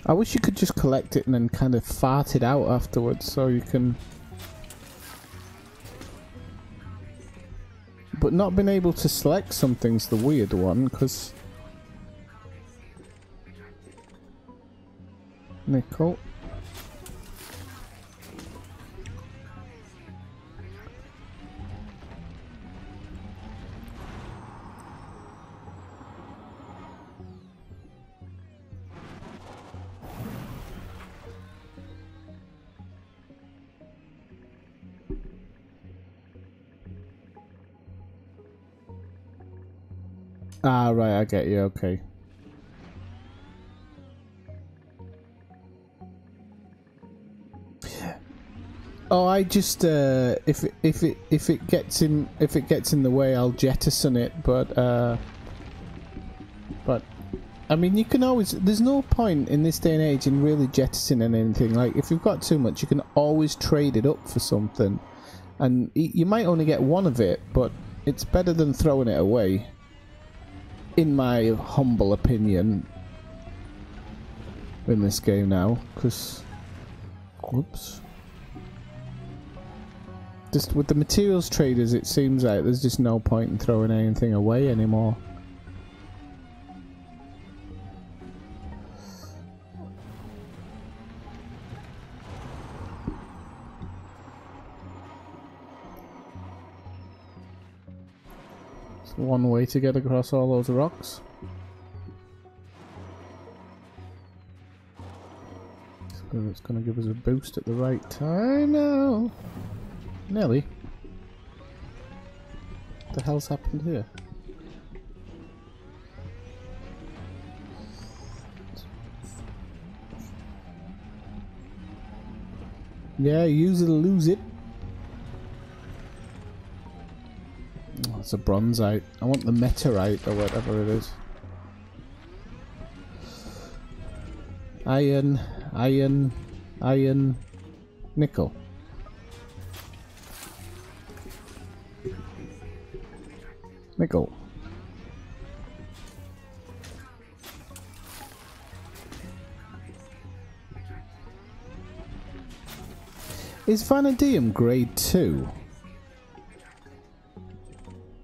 I wish you could just collect it and then kind of fart it out afterwards, so you can... But not being able to select something's the weird one, because... Nickel. Ah, right, I get you, okay. Oh, I just if it gets in the way, I'll jettison it, but I mean, you can always, there's no point in this day and age in really jettisoning anything. Like, if you've got too much, you can always trade it up for something, and you might only get one of it, but it's better than throwing it away, in my humble opinion, in this game now, because, whoops. Just with the materials traders, it seems like there's just no point in throwing anything away anymore. It's one way to get across all those rocks. It's going to give us a boost at the right time now. Nelly. What the hell's happened here? Yeah, use it or lose it. Oh, it's a bronzite. I want the meteorite or whatever it is. Iron, iron, iron, nickel. Nickel. Is vanadium grade 2?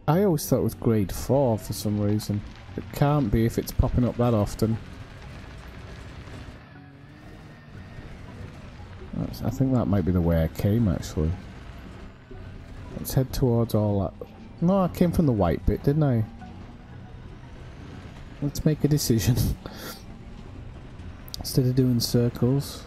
I always thought it was grade 4 for some reason. It can't be if it's popping up that often. I think that might be the way I came, actually. Let's head towards all that. No, I came from the white bit, didn't I? Let's make a decision. Instead of doing circles.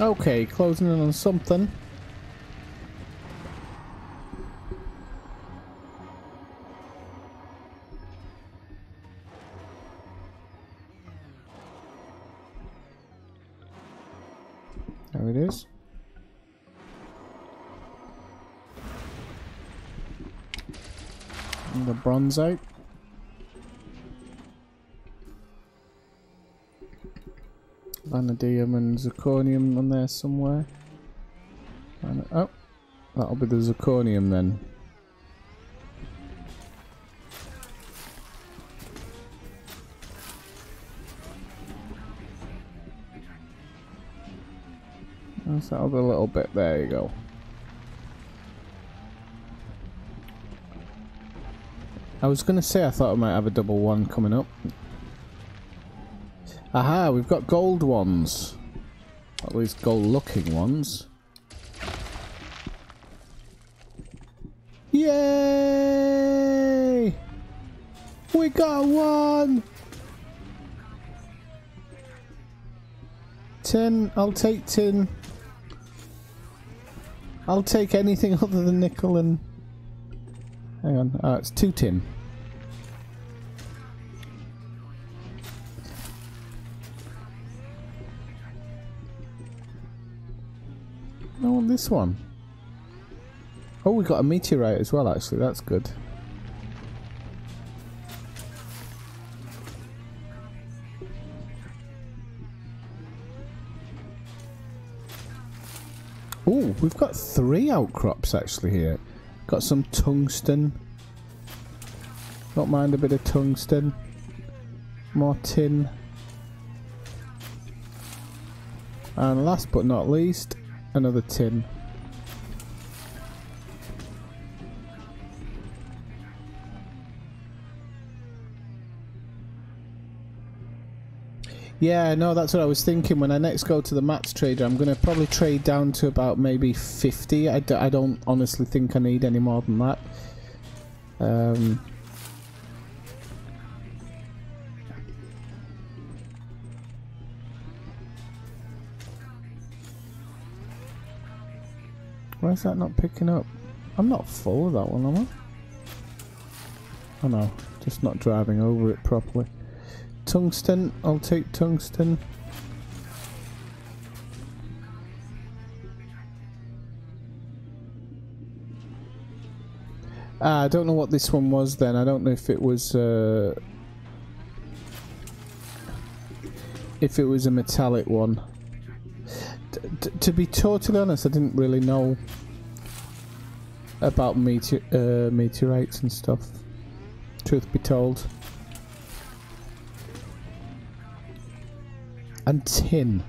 Okay, closing in on something. There it is. And the bronzite. Vanadium and zirconium on there somewhere. And, oh, that'll be the zirconium then. That's that other little bit. There you go. I was going to say I thought I might have a double one coming up. Aha, we've got gold ones. At least gold looking ones. Yay! We got one! Tin, I'll take tin. I'll take anything other than nickel and... Hang on, it's 2 tin. I want this one. Oh, we got a meteorite as well, actually. That's good. Oh, we've got 3 outcrops actually here. Got some tungsten. Don't mind a bit of tungsten. More tin. And last but not least, another tin. Yeah, no, that's what I was thinking. When I next go to the mats trader, I'm going to probably trade down to about maybe 50. I don't honestly think I need any more than that. Why is that not picking up? I'm not full of that one, am I? Oh no, just not driving over it properly. Tungsten, I'll take tungsten. I don't know what this one was then. I don't know if it was if it was a metallic one. To be totally honest, I didn't really know about meteorites and stuff, truth be told. And tin.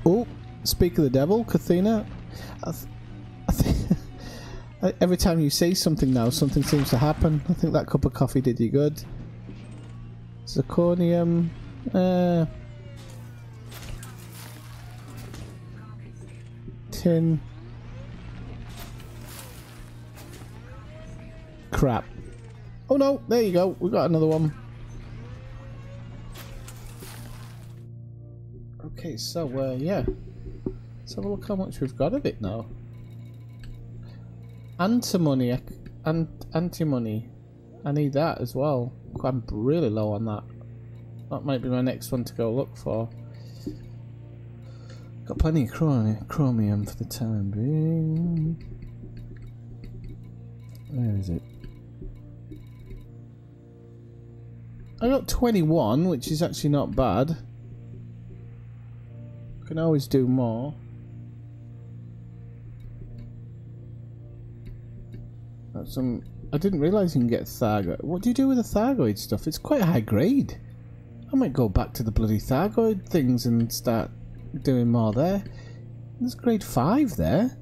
Oh, speak of the devil, Kathina. I think every time you say something now, something seems to happen. I think that cup of coffee did you good. Zirconium. Tin. Crap. Oh no, there you go. We got another one. Okay, so yeah. Let's have a look how much we've got of it now. Antimony. Antimony. I need that as well. I'm really low on that. That might be my next one to go look for. Got plenty of chromium for the time being. Where is it? I got 21, which is actually not bad. Can always do more. That's some. I didn't realise you can get Thargoid. What do you do with the Thargoid stuff? It's quite high grade. I might go back to the bloody Thargoid things and start doing more there. There's grade 5 there.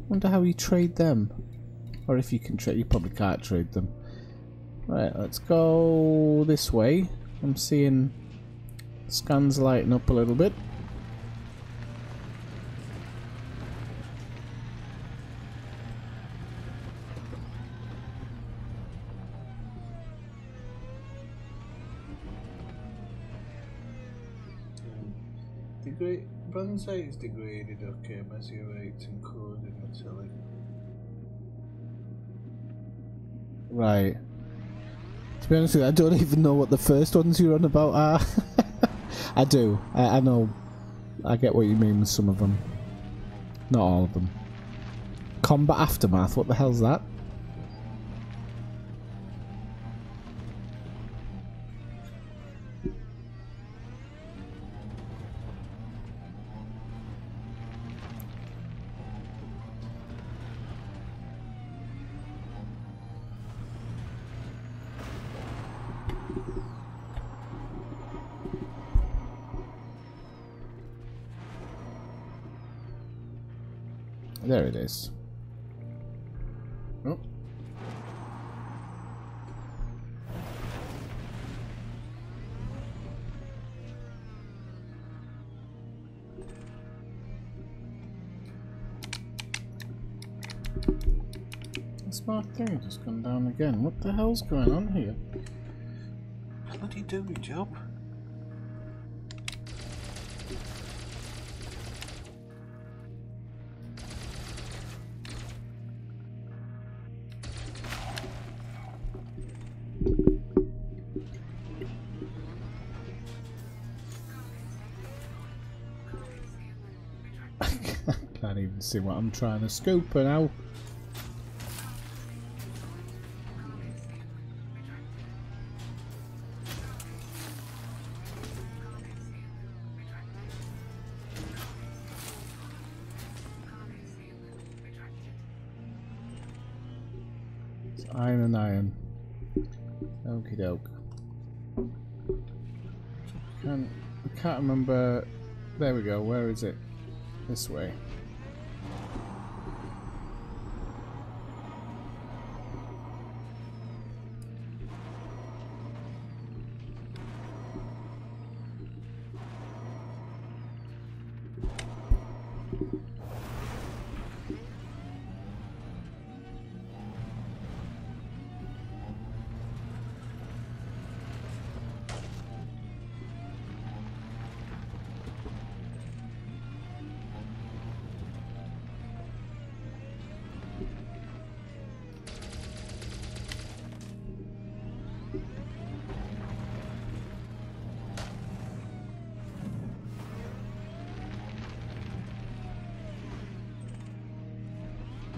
Wonder how you trade them. Or if you can trade. You probably can't trade them. Right, let's go this way. I'm seeing scans lighting up a little bit. Bronzite is degraded, okay, meteorite encoded metallic. Right. To be honest with you, I don't even know what the first ones you're on about are. I do. I know. I get what you mean with some of them. Not all of them. Combat Aftermath, what the hell's that? There it is. Oh. The smart thing just gone down again. What the hell's going on here? Bloody do your job. Can't even see what I'm trying to scoop now. It's iron and iron. Okie doke. I can't remember. There we go. Where is it? This way.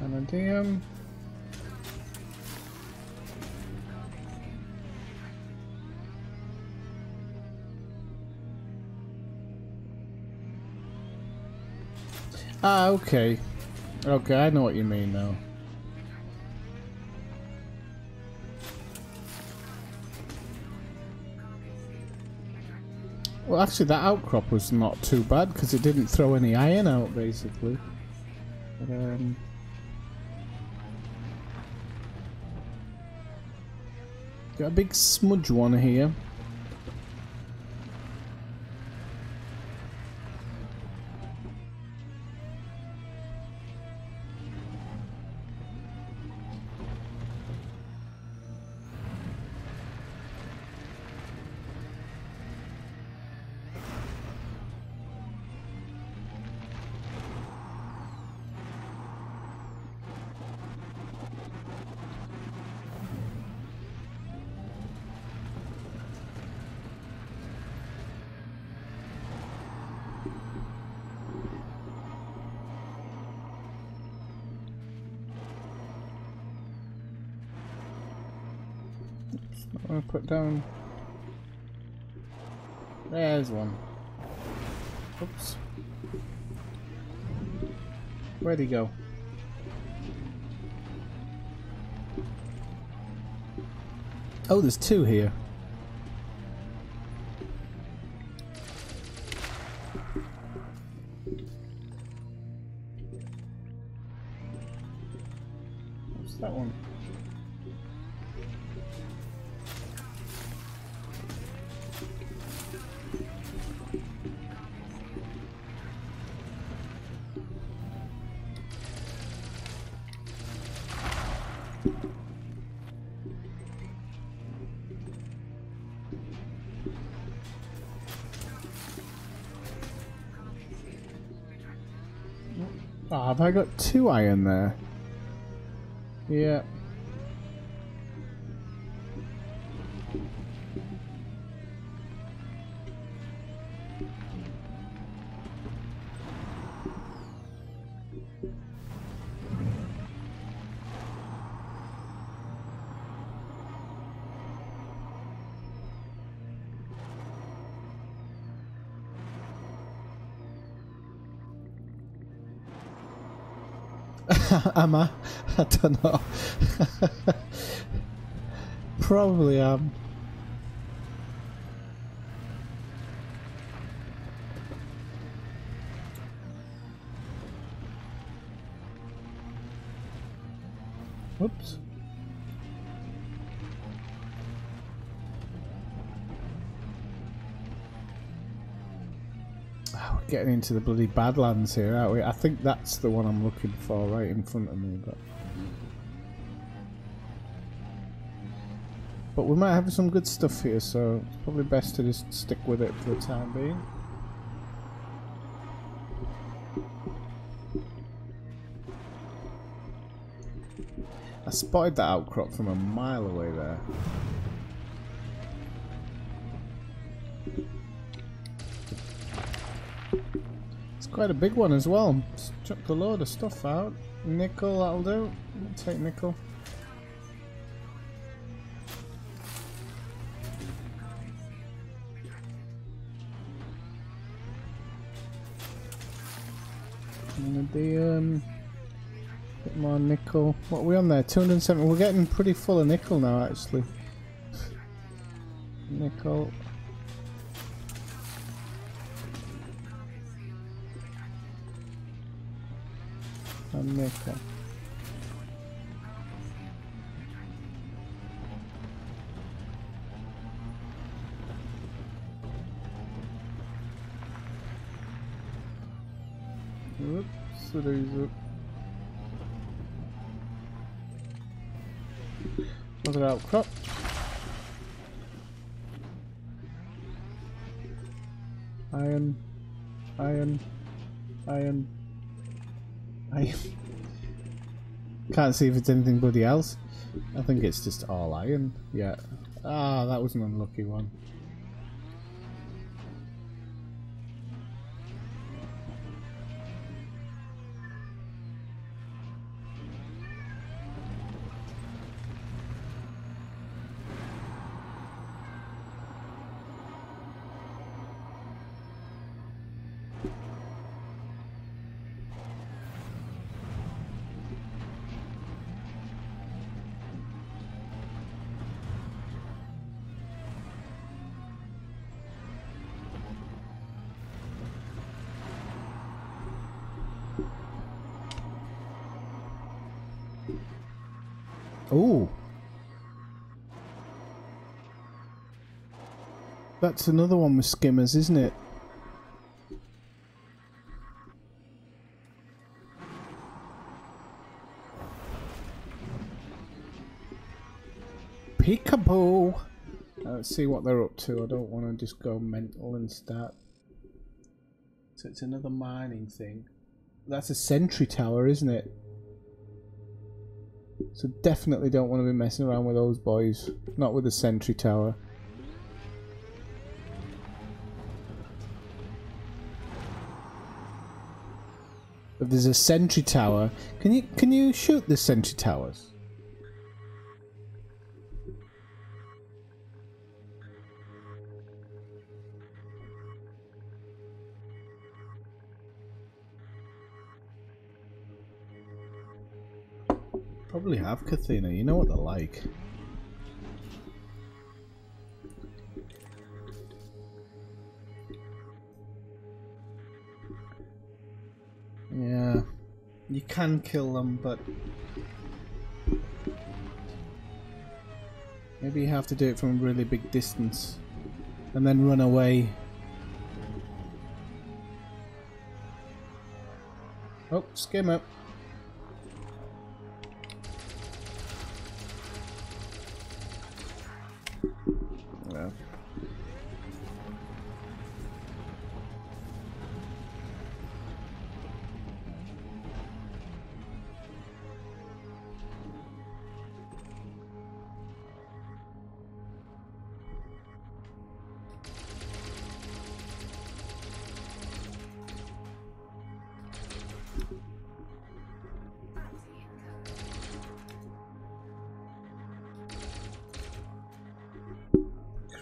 Vanadium. Ah, okay. Okay, I know what you mean now. Well, actually, that outcrop was not too bad because it didn't throw any iron out, basically. But, got a big smudge one here. I'm gonna put down. There's one. Oops. Where'd he go? Oh, there's two here. What's that one? Oh, have I got 2 iron there? Yeah. Am I? I don't know. Probably am. Whoops. Oh, we're getting into the bloody Badlands here, aren't we? I think that's the one I'm looking for right in front of me, but we might have some good stuff here, so it's probably best to just stick with it for the time being. I spotted that outcrop from a mile away there. It's quite a big one as well. Just chucked a load of stuff out. Nickel, that'll do. I'll take nickel. And the bit more nickel. What are we on there? 270. We're getting pretty full of nickel now, actually. Nickel. And nickel. Oops, it is up. Another outcrop. Iron, iron, iron, iron. Can't see if it's anything bloody else. I think it's just all iron. Yeah. Ah, that was an unlucky one. Oh. That's another one with skimmers, isn't it? Peekaboo! Let's see what they're up to. I don't want to just go mental and start. So it's another mining thing. That's a sentry tower, isn't it? So definitely don't want to be messing around with those boys. Not with the sentry tower. If there's a sentry tower, can you shoot the sentry towers? Probably have, Kathina. You know what they're like. Yeah, you can kill them, but maybe you have to do it from a really big distance and then run away. Oh, skimmer. Yeah.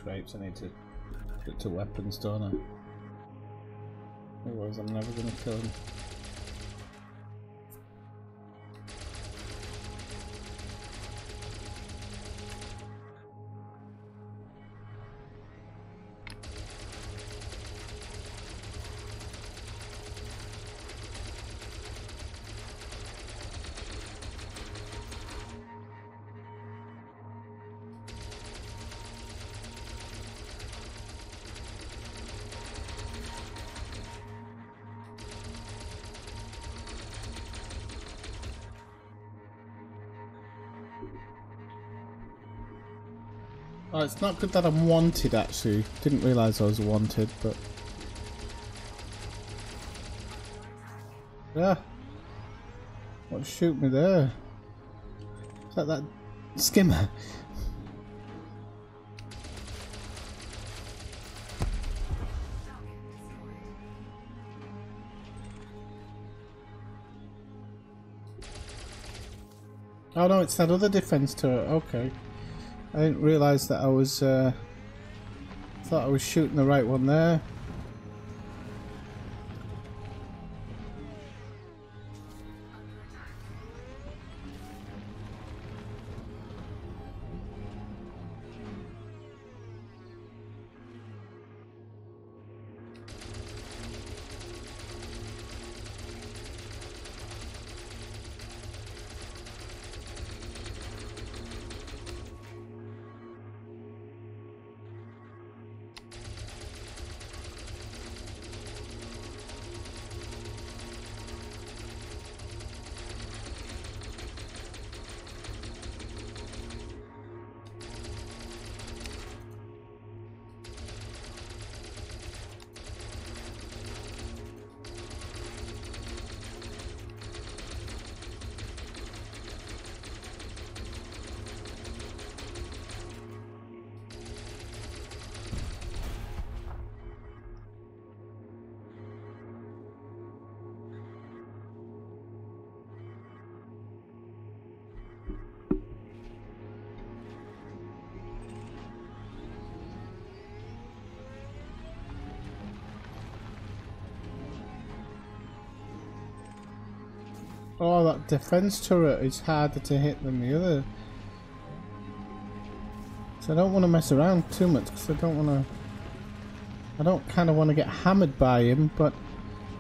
Crapes, I need to put to weapons, don't I? Otherwise I'm never going to kill him. Oh, it's not good that I'm wanted, actually. Didn't realise I was wanted, but... Yeah. What shoot me there? Is that skimmer? Oh no, it's that other defense turret. Okay. I didn't realise that I was, thought I was shooting the right one there. Oh, that defense turret is harder to hit than the other. So I don't want to mess around too much because I don't kind of want to get hammered by him, but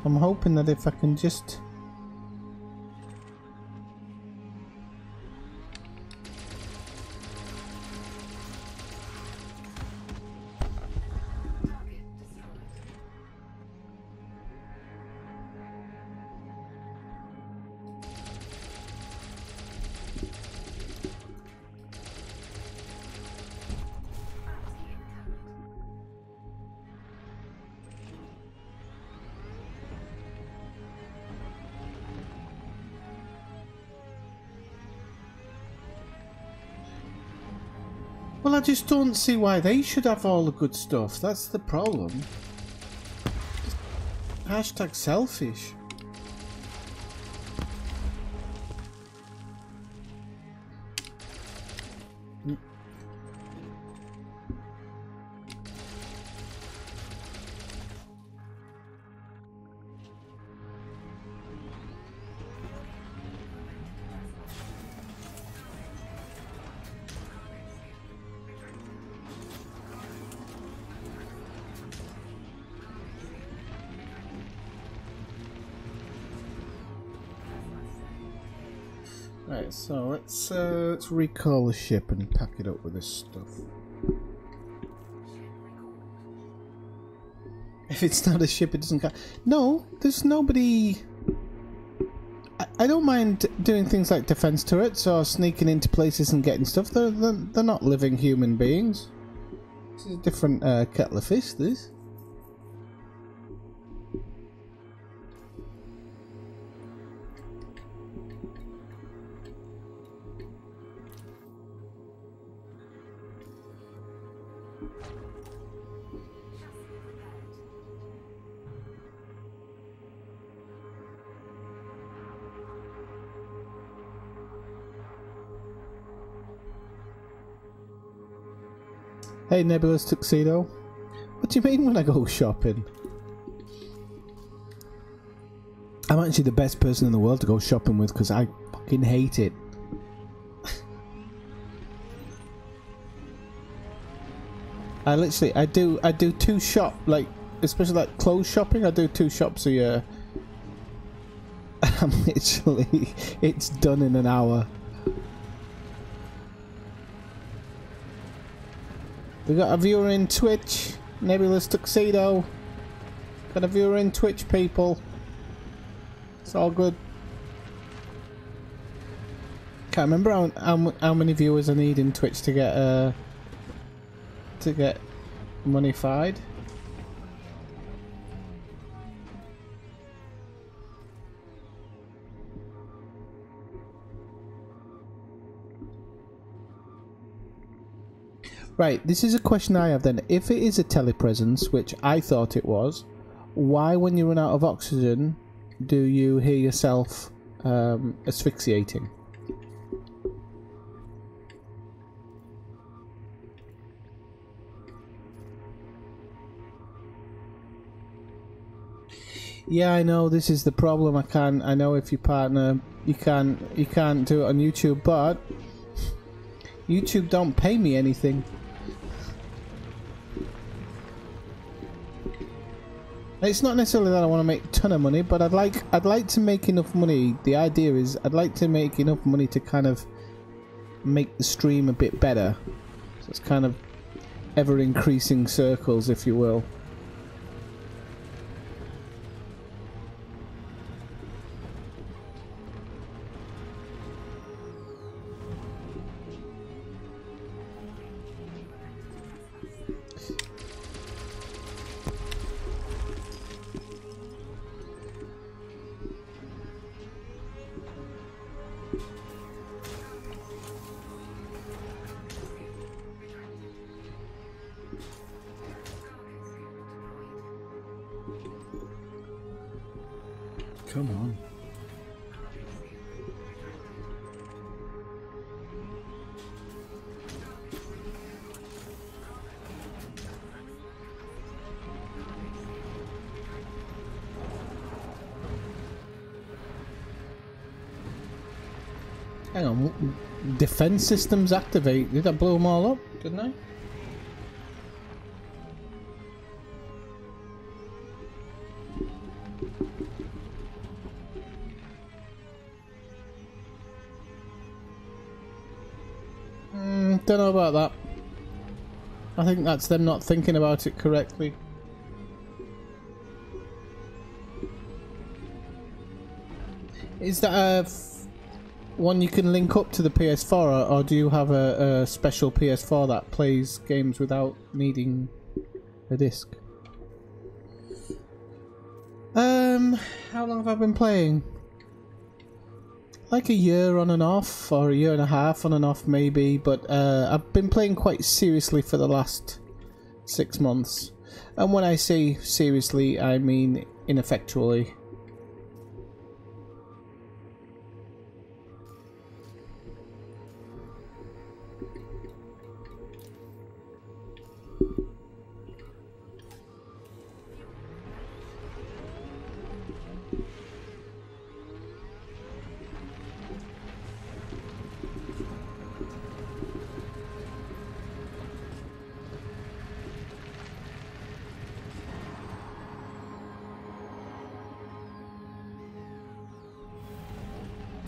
I'm hoping that if I can just... Well, I just don't see why they should have all the good stuff. That's the problem. Hashtag selfish. Right, so let's recall the ship and pack it up with this stuff. If it's not a ship, it doesn't count. No, there's nobody. I don't mind doing things like defense turrets or sneaking into places and getting stuff. They're not living human beings. This is a different kettle of fish. This. Hey, Nebulous Tuxedo. What do you mean when I go shopping? I'm actually the best person in the world to go shopping with because I fucking hate it. I do two shop, like, especially like clothes shopping, I do 2 shops a year. I'm literally, it's done in an hour. We got a viewer in Twitch, Nebulous Tuxedo. Got a viewer in Twitch, people. It's all good. Can't remember how many viewers I need in Twitch to get money-fied. Right, this is a question I have then. If it is a telepresence, which I thought it was, why when you run out of oxygen do you hear yourself asphyxiating? Yeah, I know this is the problem. I know if your partner, you can't do it on YouTube, but YouTube don't pay me anything. It's not necessarily that I want to make a ton of money, but I'd like to make enough money. The idea is I'd like to make enough money to kind of make the stream a bit better. So it's kind of ever increasing circles, if you will. Come on. Hang on, defense systems activate. Did I blow them all up? Didn't I? Don't know about that. I think that's them not thinking about it correctly. Is that a one you can link up to the PS4, or do you have a special PS4 that plays games without needing a disc? How long have I been playing? like a year on and off, or a year and a half on and off maybe, but I've been playing quite seriously for the last 6 months. And when I say seriously, I mean ineffectually.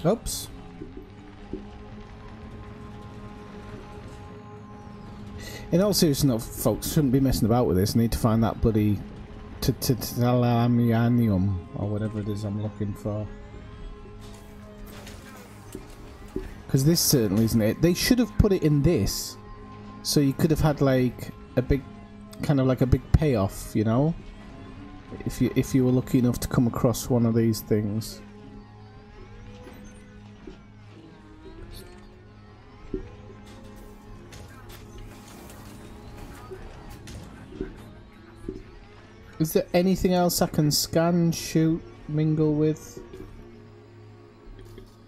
Oops. In all seriousness, folks, shouldn't be messing about with this. I need to find that bloody titanium or whatever it is I'm looking for. Because this certainly isn't it. They should have put it in this, so you could have had like a big, kind of like a big payoff, you know, if you were lucky enough to come across one of these things. Is there anything else I can scan, shoot, mingle with?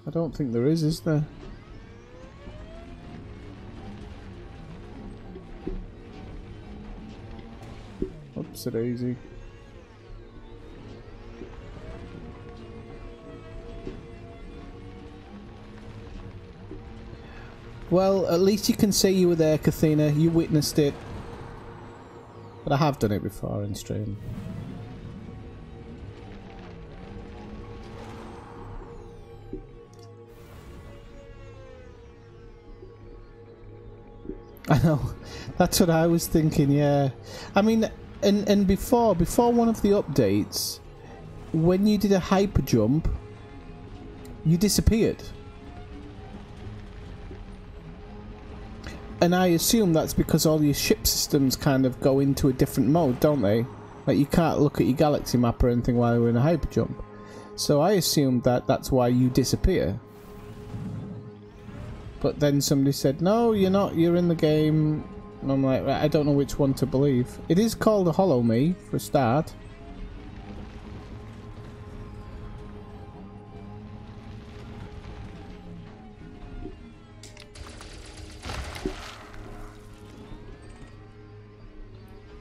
I don't think there is there? Oops, a daisy. Well, at least you can say you were there, Kathina. You witnessed it. But I have done it before in stream. I know. That's what I was thinking, yeah. I mean, and before one of the updates, when you did a hyper jump, you disappeared. And I assume that's because all your ship systems kind of go into a different mode, don't they? Like, you can't look at your galaxy map or anything while you're in a hyper jump. So I assumed that that's why you disappear. But then somebody said, no, you're not, you're in the game. And I'm like, I don't know which one to believe. It is called a Hollow Me, for a start.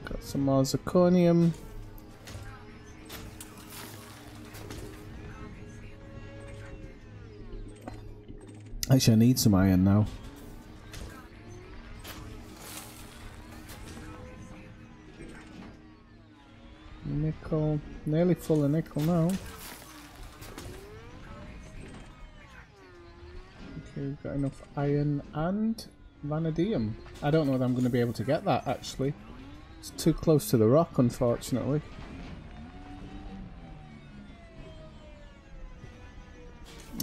Got some more zirconium. Actually, I need some iron now. Nickel. Nearly full of nickel now. Okay, we've got enough iron and vanadium. I don't know whether I'm going to be able to get that, actually. It's too close to the rock, unfortunately.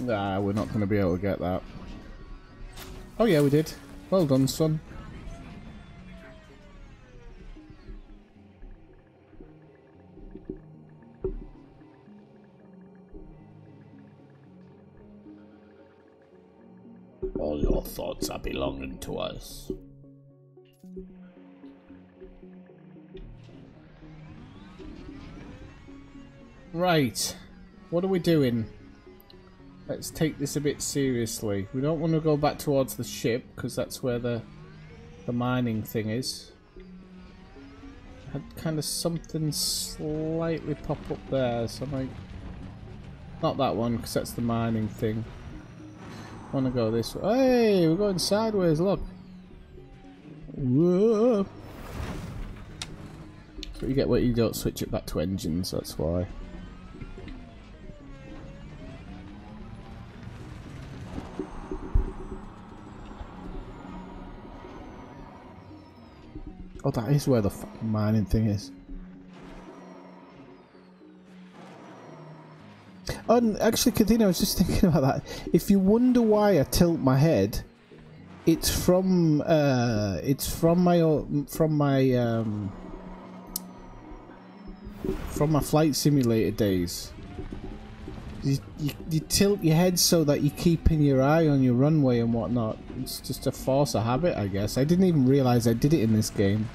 Nah, we're not going to be able to get that. Oh yeah, we did. Well done, son. All your thoughts are belonging to us. Right. What are we doing? Let's take this a bit seriously. We don't want to go back towards the ship because that's where the mining thing is. Had kind of something slightly pop up there, so I might... Not that one because that's the mining thing. I want to go this way. Hey, we're going sideways, look. Whoa. But you get what you don't switch it back to engines, that's why. Oh, that is where the fucking mining thing is. Oh, and actually, Kathina, I was just thinking about that. If you wonder why I tilt my head, it's from my flight simulator days. You tilt your head so that you're keeping your eye on your runway and whatnot. It's just a force of habit, I guess. I didn't even realise I did it in this game.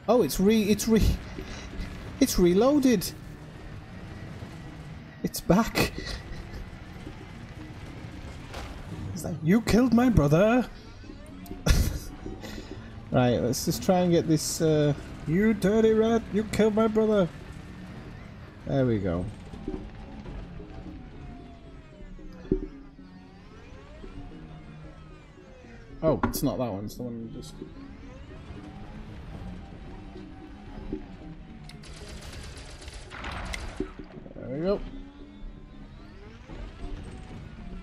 Oh, it's reloaded. It's back. It's like, you killed my brother. Right, let's just try and get this, you dirty rat, you killed my brother. There we go. Oh, it's not that one, it's the one just... There we go.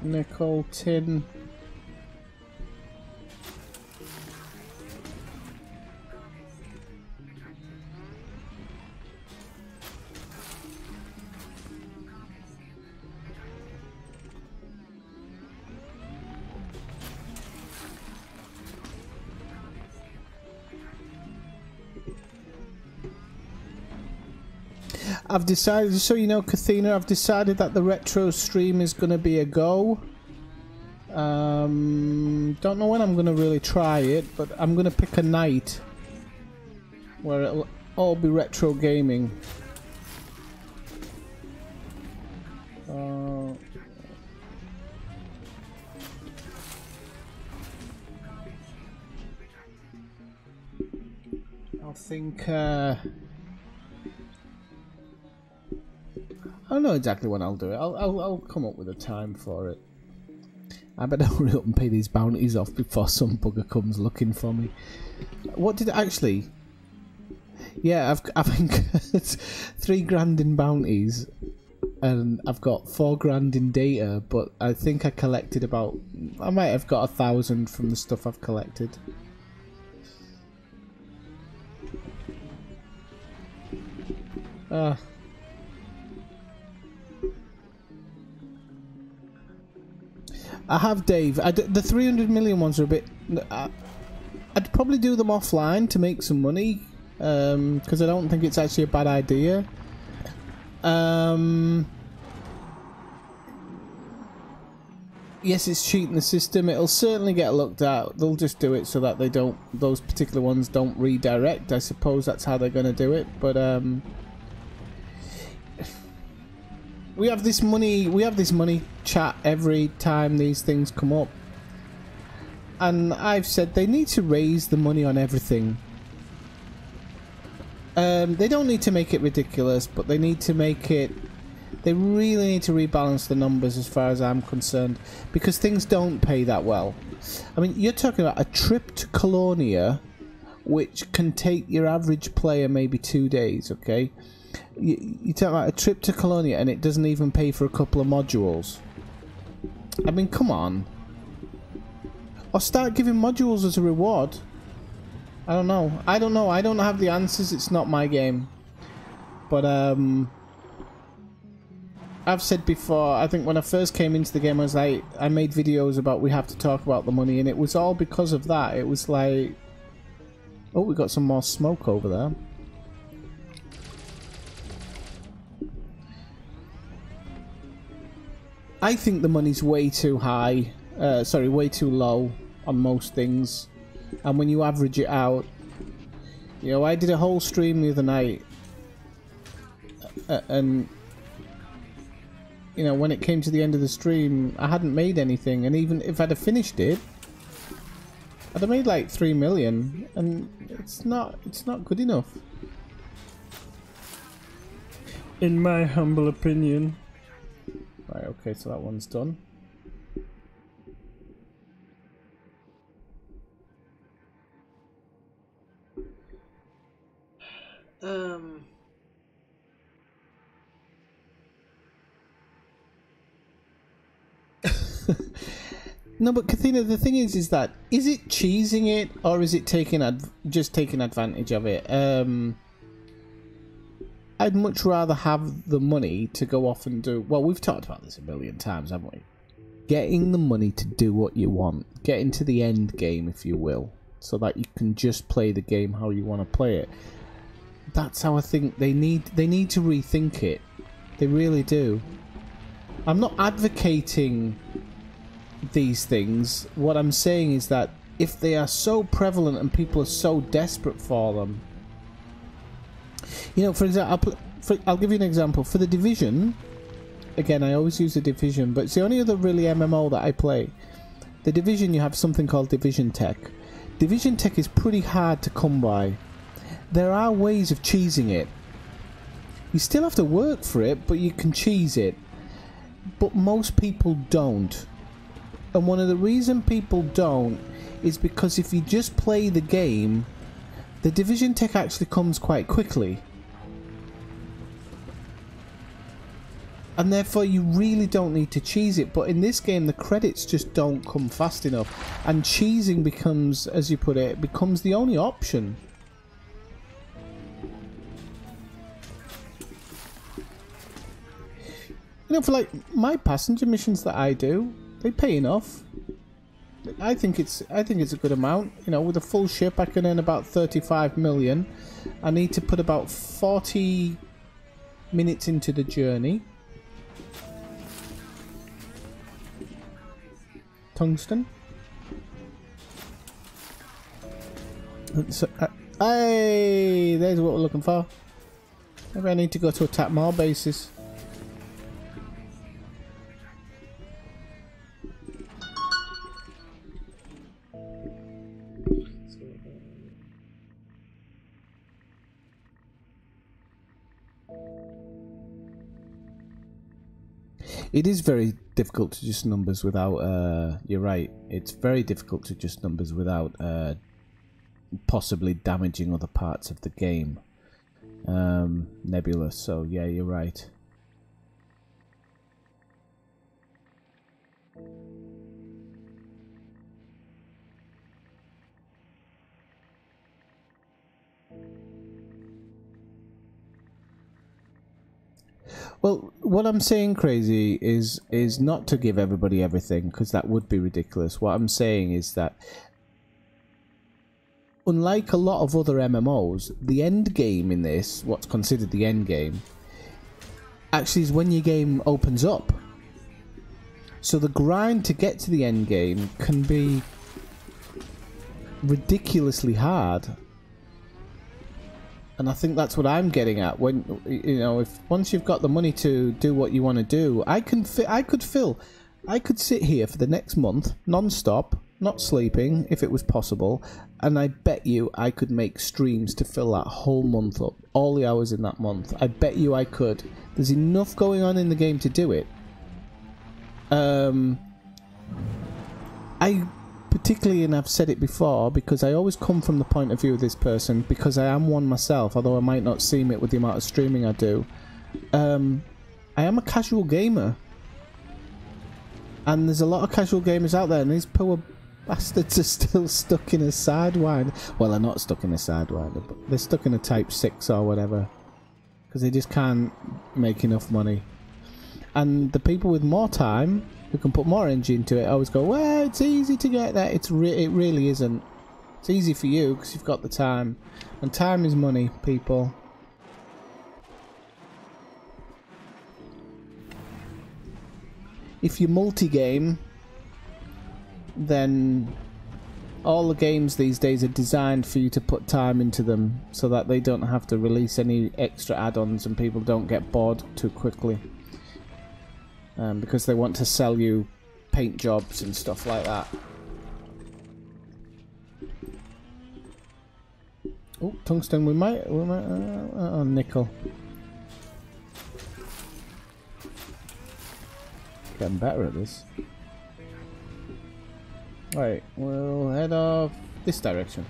Nickel, tin. I've decided, just so you know, Kathina, I've decided that the retro stream is going to be a go. Don't know when I'm going to really try it, but I'm going to pick a night where it'll all be retro gaming. I'll think... I don't know exactly when I'll do it. I'll come up with a time for it. I better hurry up and pay these bounties off before some bugger comes looking for me. What did actually? Yeah, I think it's 3 grand in bounties, and I've got 4 grand in data. But I think I collected about. I might have got 1,000 from the stuff I've collected. I have, Dave. The 300 million ones are a bit... I'd probably do them offline to make some money, because I don't think it's actually a bad idea. Yes, it's cheating the system. It'll certainly get looked at. They'll just do it so that they don't... Those particular ones don't redirect. I suppose that's how they're going to do it, but... We have this money chat every time these things come up, and I've said they need to raise the money on everything. They don't need to make it ridiculous, but they need to make it... They really need to rebalance the numbers as far as I'm concerned, because things don't pay that well. I mean, you're talking about a trip to Colonia, which can take your average player maybe 2 days, okay? You talk about a trip to Colonia and it doesn't even pay for a couple of modules. I mean, come on. Or start giving modules as a reward. I don't know. I don't have the answers. It's not my game. But I've said before, I think when I first came into the game, I was like, I made videos about we have to talk about the money, and it was all because of that. It was like, oh, we got some more smoke over there. I think the money's way too high, sorry, way too low on most things. And when you average it out, you know, I did a whole stream the other night, and, you know, when it came to the end of the stream, I hadn't made anything, and even if I'd have finished it, I'd have made like 3 million, and it's not good enough. In my humble opinion. Right, okay, so that one's done. No, but Kathina, the thing is that, is it cheesing it, or is it just taking advantage of it? I'd much rather have the money to go off and do... Well, we've talked about this a million times, haven't we? Getting the money to do what you want. Getting to the end game, if you will. so that you can just play the game how you want to play it. That's how I think they need to rethink it. They really do. I'm not advocating these things. What I'm saying is that if they are so prevalent and people are so desperate for them, you know, for example, I'll give you an example. For the Division, again, I always use the Division, but it's the only other really MMO that I play. The Division, you have something called Division Tech. Division Tech is pretty hard to come by. There are ways of cheesing it. You still have to work for it, but you can cheese it. But most people don't. And one of the reasons people don't is because if you just play the game, the Division Tech actually comes quite quickly. And therefore you really don't need to cheese it. But in this game the credits just don't come fast enough. And cheesing becomes, as you put it, becomes the only option. You know, for like my passenger missions that I do, they pay enough. I think it's a good amount. You know, with a full ship I can earn about 35 million. I need to put about 40 minutes into the journey. Tungsten. So, hey, there's what we're looking for. Maybe I need to go to attack more bases. It is very difficult to just numbers without, you're right, it's very difficult to just numbers without possibly damaging other parts of the game. Nebula, so yeah, you're right. Well, what I'm saying, Crazy, is not to give everybody everything, because that would be ridiculous. What I'm saying is that, unlike a lot of other MMOs, the end game in this, what's considered the end game, actually is when your game opens up. So the grind to get to the end game can be ridiculously hard. And I think that's what I'm getting at. When, you know, if once you've got the money to do what you want to do, I could sit here for the next month, non-stop, not sleeping, if it was possible, and I bet you I could make streams to fill that whole month up, all the hours in that month. I bet you I could. There's enough going on in the game to do it. I particularly, and I've said it before, because I always come from the point of view of this person, because I am one myself, although I might not seem it with the amount of streaming I do. I am a casual gamer. And there's a lot of casual gamers out there, and these poor bastards are still stuck in a sidewinder. Well, they're not stuck in a sidewinder, but they're stuck in a Type 6 or whatever. Because they just can't make enough money. And the people with more time, who can put more energy into it, always go, well, it's easy to get there. It really isn't. It's easy for you because you've got the time. And time is money, people. If you multi-game, then all the games these days are designed for you to put time into them so that they don't have to release any extra add-ons and people don't get bored too quickly. Because they want to sell you paint jobs and stuff like that. Oh, tungsten, we might oh, nickel. Getting better at this. Right, we'll head off this direction.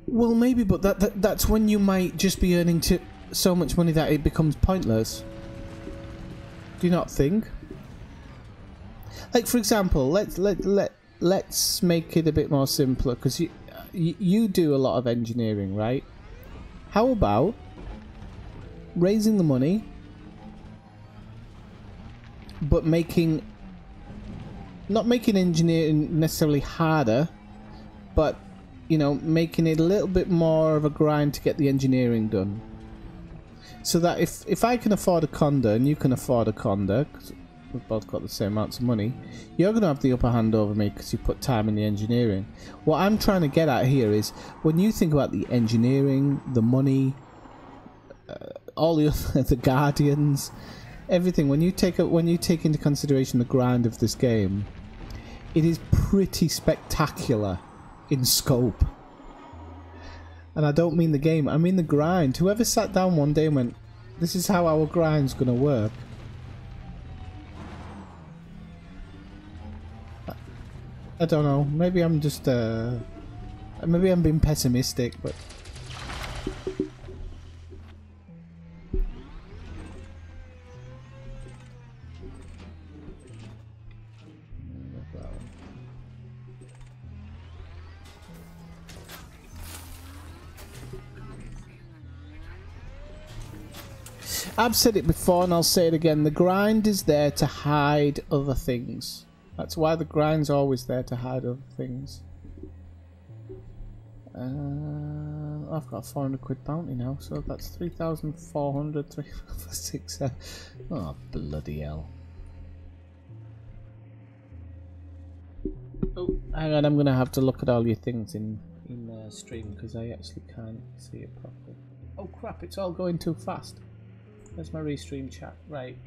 Well, maybe, but that's when you might just be earning so much money that it becomes pointless. Do you not think? Like, for example, let's make it a bit more simpler, because you do a lot of engineering, right? How about raising the money, but not making engineering necessarily harder, but, you know, making it a little bit more of a grind to get the engineering done. So that if I can afford a Conda and you can afford a Conda, because we've both got the same amounts of money, you're going to have the upper hand over me because you put time in the engineering. What I'm trying to get at here is, when you think about the engineering, the money, all the other, the Guardians, everything, when you take into consideration the grind of this game, it is pretty spectacular in scope. And I don't mean the game, I mean the grind. Whoever sat down one day and went, this is how our grind's gonna work. I don't know, maybe I'm just maybe I'm being pessimistic, but I've said it before and I'll say it again, the grind is there to hide other things. That's why the grind's always there, to hide other things. I've got a 400 quid bounty now, so that's 3,400, 346. Oh, bloody hell. Oh, hang on, I'm going to have to look at all your things in stream because I actually can't see it properly. Oh crap, it's all going too fast. There's my restream chat. Right.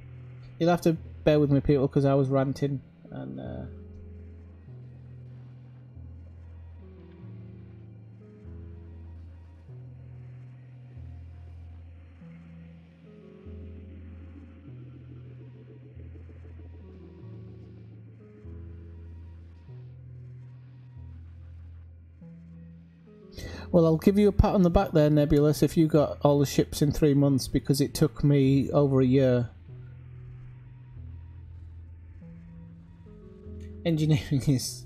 You'll have to bear with me, people, because I was ranting and well, I'll give you a pat on the back there, Nebulous, if you got all the ships in 3 months, because it took me over a year. Engineering is...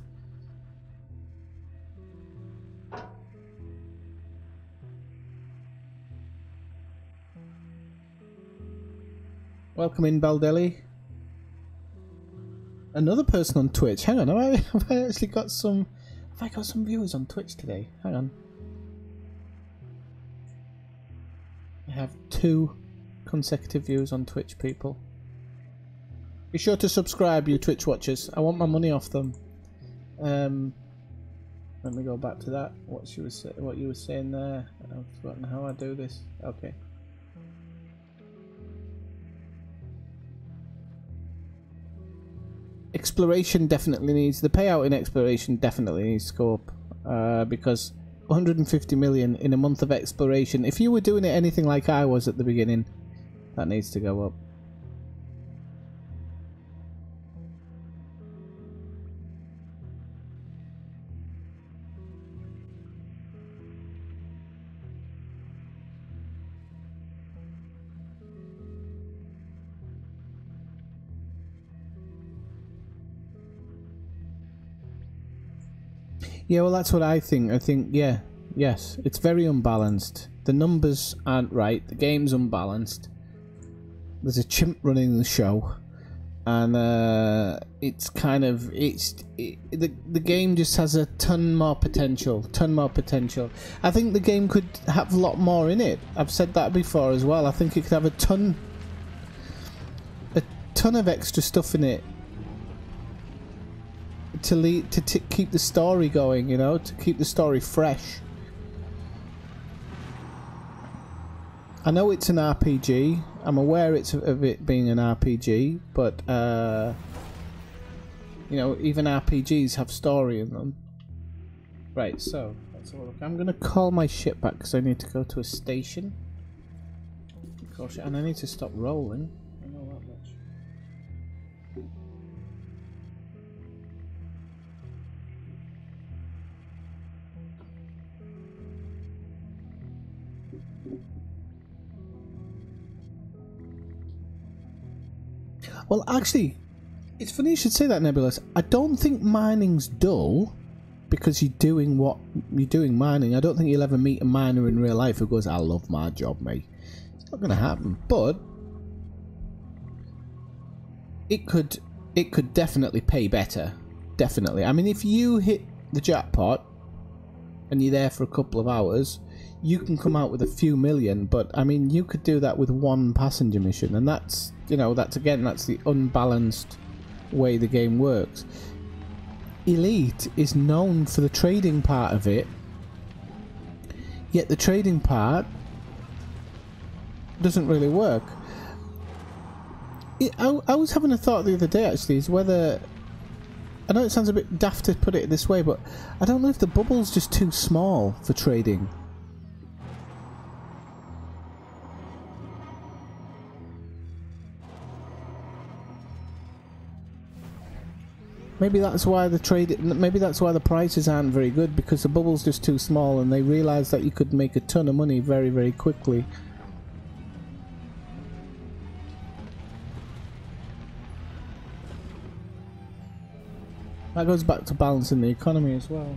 Welcome in, Baldelli. Another person on Twitch. Hang on, have I actually got some... Have I got some viewers on Twitch today? Hang on. I have 2 consecutive views on Twitch, people. Be sure to subscribe, you Twitch watchers. I want my money off them. Let me go back to that. What you were saying there. I've forgotten how I do this. Okay. Exploration definitely needs... The payout in exploration definitely needs scope. Because 150 million in a month of exploration, if you were doing it anything like I was at the beginning, that needs to go up. Yeah, well, that's what I think. I think, yeah, yes, it's very unbalanced. The numbers aren't right. The game's unbalanced. There's a chimp running the show, and it's kind of the game just has a ton more potential. I think the game could have a lot more in it. I've said that before as well. I think it could have a ton of extra stuff in it. To keep the story going, you know, to keep the story fresh. I know it's an RPG. I'm aware of it being an RPG, but you know, even RPGs have story in them. Right, so let's have a look. I'm gonna call my ship back because I need to go to a station. And I need to stop rolling. I know that much. Well, actually, it's funny you should say that, Nebulous. I don't think mining's dull because you're doing mining. I don't think you'll ever meet a miner in real life who goes, "I love my job, mate. It's not going to happen, but it could definitely pay better. Definitely. I mean, if you hit the jackpot and you're there for a couple of hours, you can come out with a few million, but I mean, you could do that with one passenger mission, and that's, you know, that's the unbalanced way the game works. Elite is known for the trading part of it, yet the trading part doesn't really work. I was having a thought the other day, actually, is whether, I know it sounds a bit daft to put it this way, but I don't know if the bubble's just too small for trading. Maybe that's why the prices aren't very good, because the bubble's just too small, and they realise that you could make a ton of money very, very quickly. That goes back to balancing the economy as well.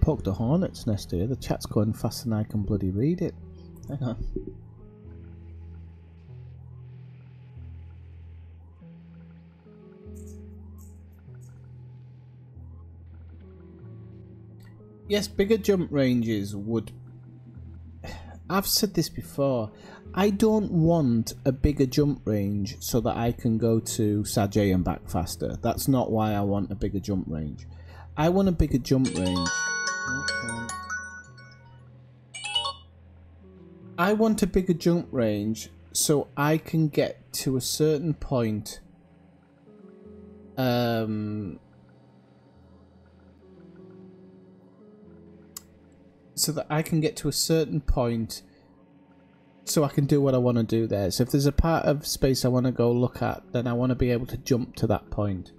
Poked a hornet's nest here. The chat's going faster than I can bloody read it. Hang on. Yes, bigger jump ranges would... I've said this before. I don't want a bigger jump range so that I can go to Sajay and back faster. That's not why I want a bigger jump range. I want a bigger jump range. I want a bigger jump range so I can get to a certain point. So that I can get to a certain point so I can do what I want to do there. So if there's a part of space I want to go look at, then I want to be able to jump to that point.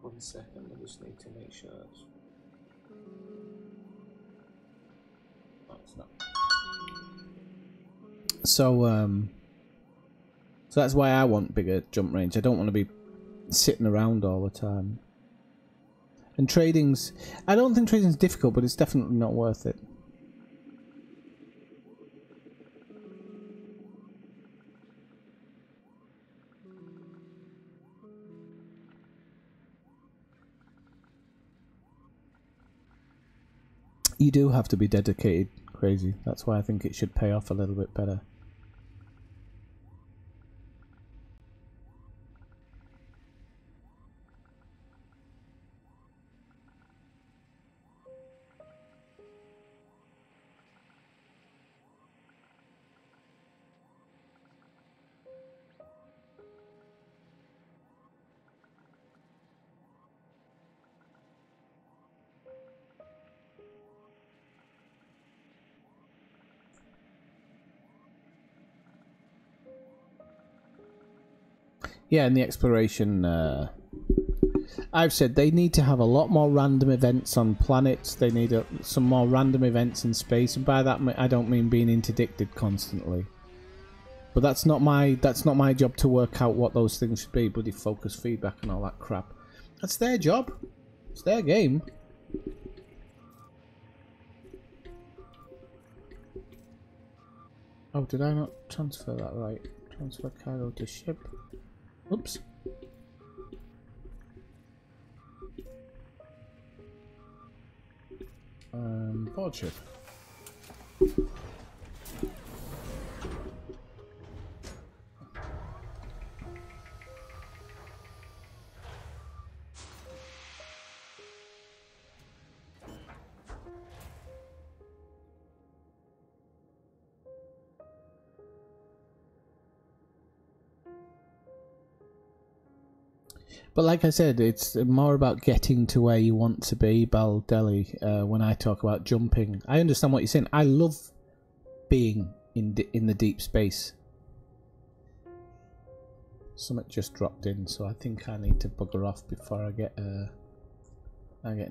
1 second, I just need to make sure it's... Oh, it's not. So that's why I want bigger jump range. I don't want to be sitting around all the time. And trading's... I don't think trading's difficult, but it's definitely not worth it. You do have to be dedicated, crazy. That's why I think it should pay off a little bit better. Yeah, in the exploration, I've said they need to have a lot more random events on planets. They need some more random events in space, and by that I don't mean being interdicted constantly. But that's not my job to work out what those things should be. Bloody focus feedback and all that crap. That's their job. It's their game. Oh, did I not transfer that right? Transfer cargo to ship. Oops. Board ship. But like I said, it's more about getting to where you want to be, Baldelli, when I talk about jumping. I understand what you're saying. I love being in the deep space. Something just dropped in, so I think I need to bugger off before I get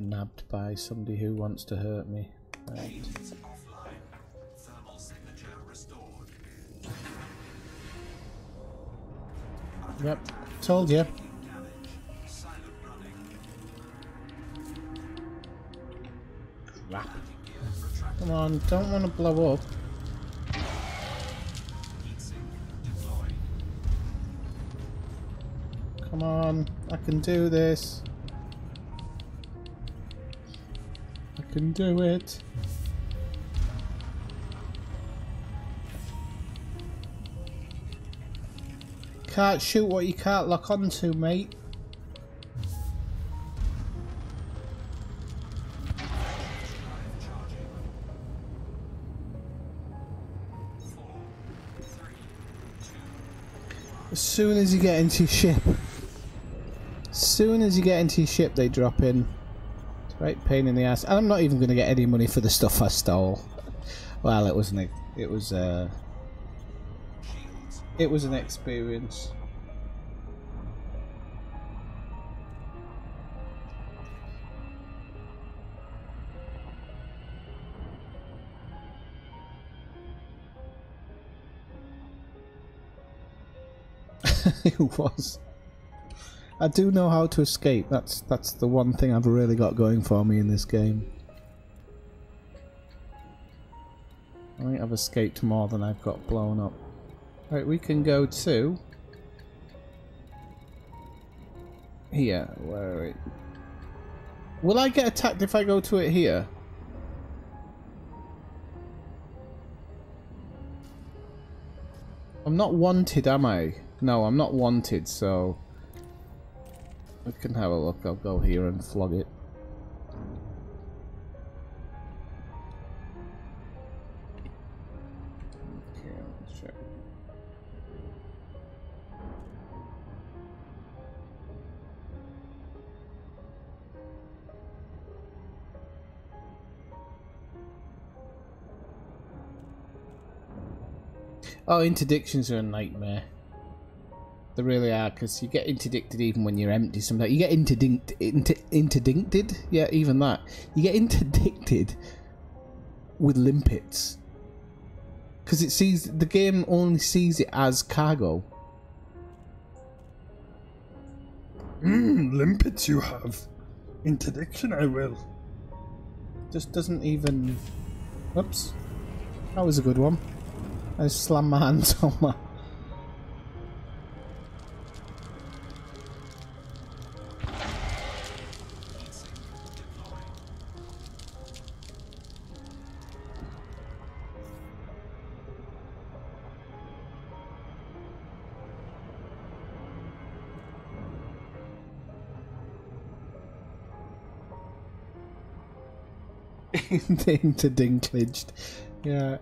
nabbed by somebody who wants to hurt me. Right. Yep, told you. Come on, don't want to blow up. Come on, I can do this. I can do it. Can't shoot what you can't lock onto, mate. As soon as you get into your ship. As soon as you get into your ship, they drop in. It's a right pain in the ass. And I'm not even going to get any money for the stuff I stole. Well, it wasn't. It was an experience. It was. I do know how to escape. That's the one thing I've really got going for me in this game. I think I've escaped more than I've got blown up. Right, we can go to here. Where are we? Will I get attacked if I go to it here? I'm not wanted, am I? No, I'm not wanted, so we can have a look. I'll go here and flog it. Okay, let's check. Oh, interdictions are a nightmare. They really are, because you get interdicted even when you're empty sometimes. You get interdicted? Yeah, even that. You get interdicted with limpets. Because it sees, the game only sees it as cargo. Limpets you have. Interdiction I will. Just doesn't even... Whoops. That was a good one. I slammed my hands on my... Interdinklaged. Yeah.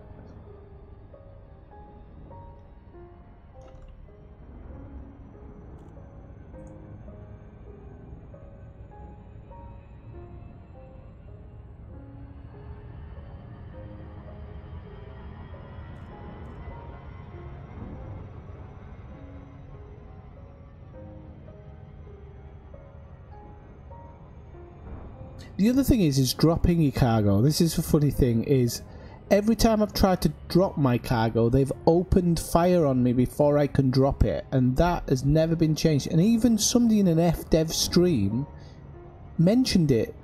The other thing is dropping your cargo. This is a funny thing, is every time I've tried to drop my cargo, they've opened fire on me before I can drop it, and that has never been changed. And even somebody in an FDev stream mentioned it.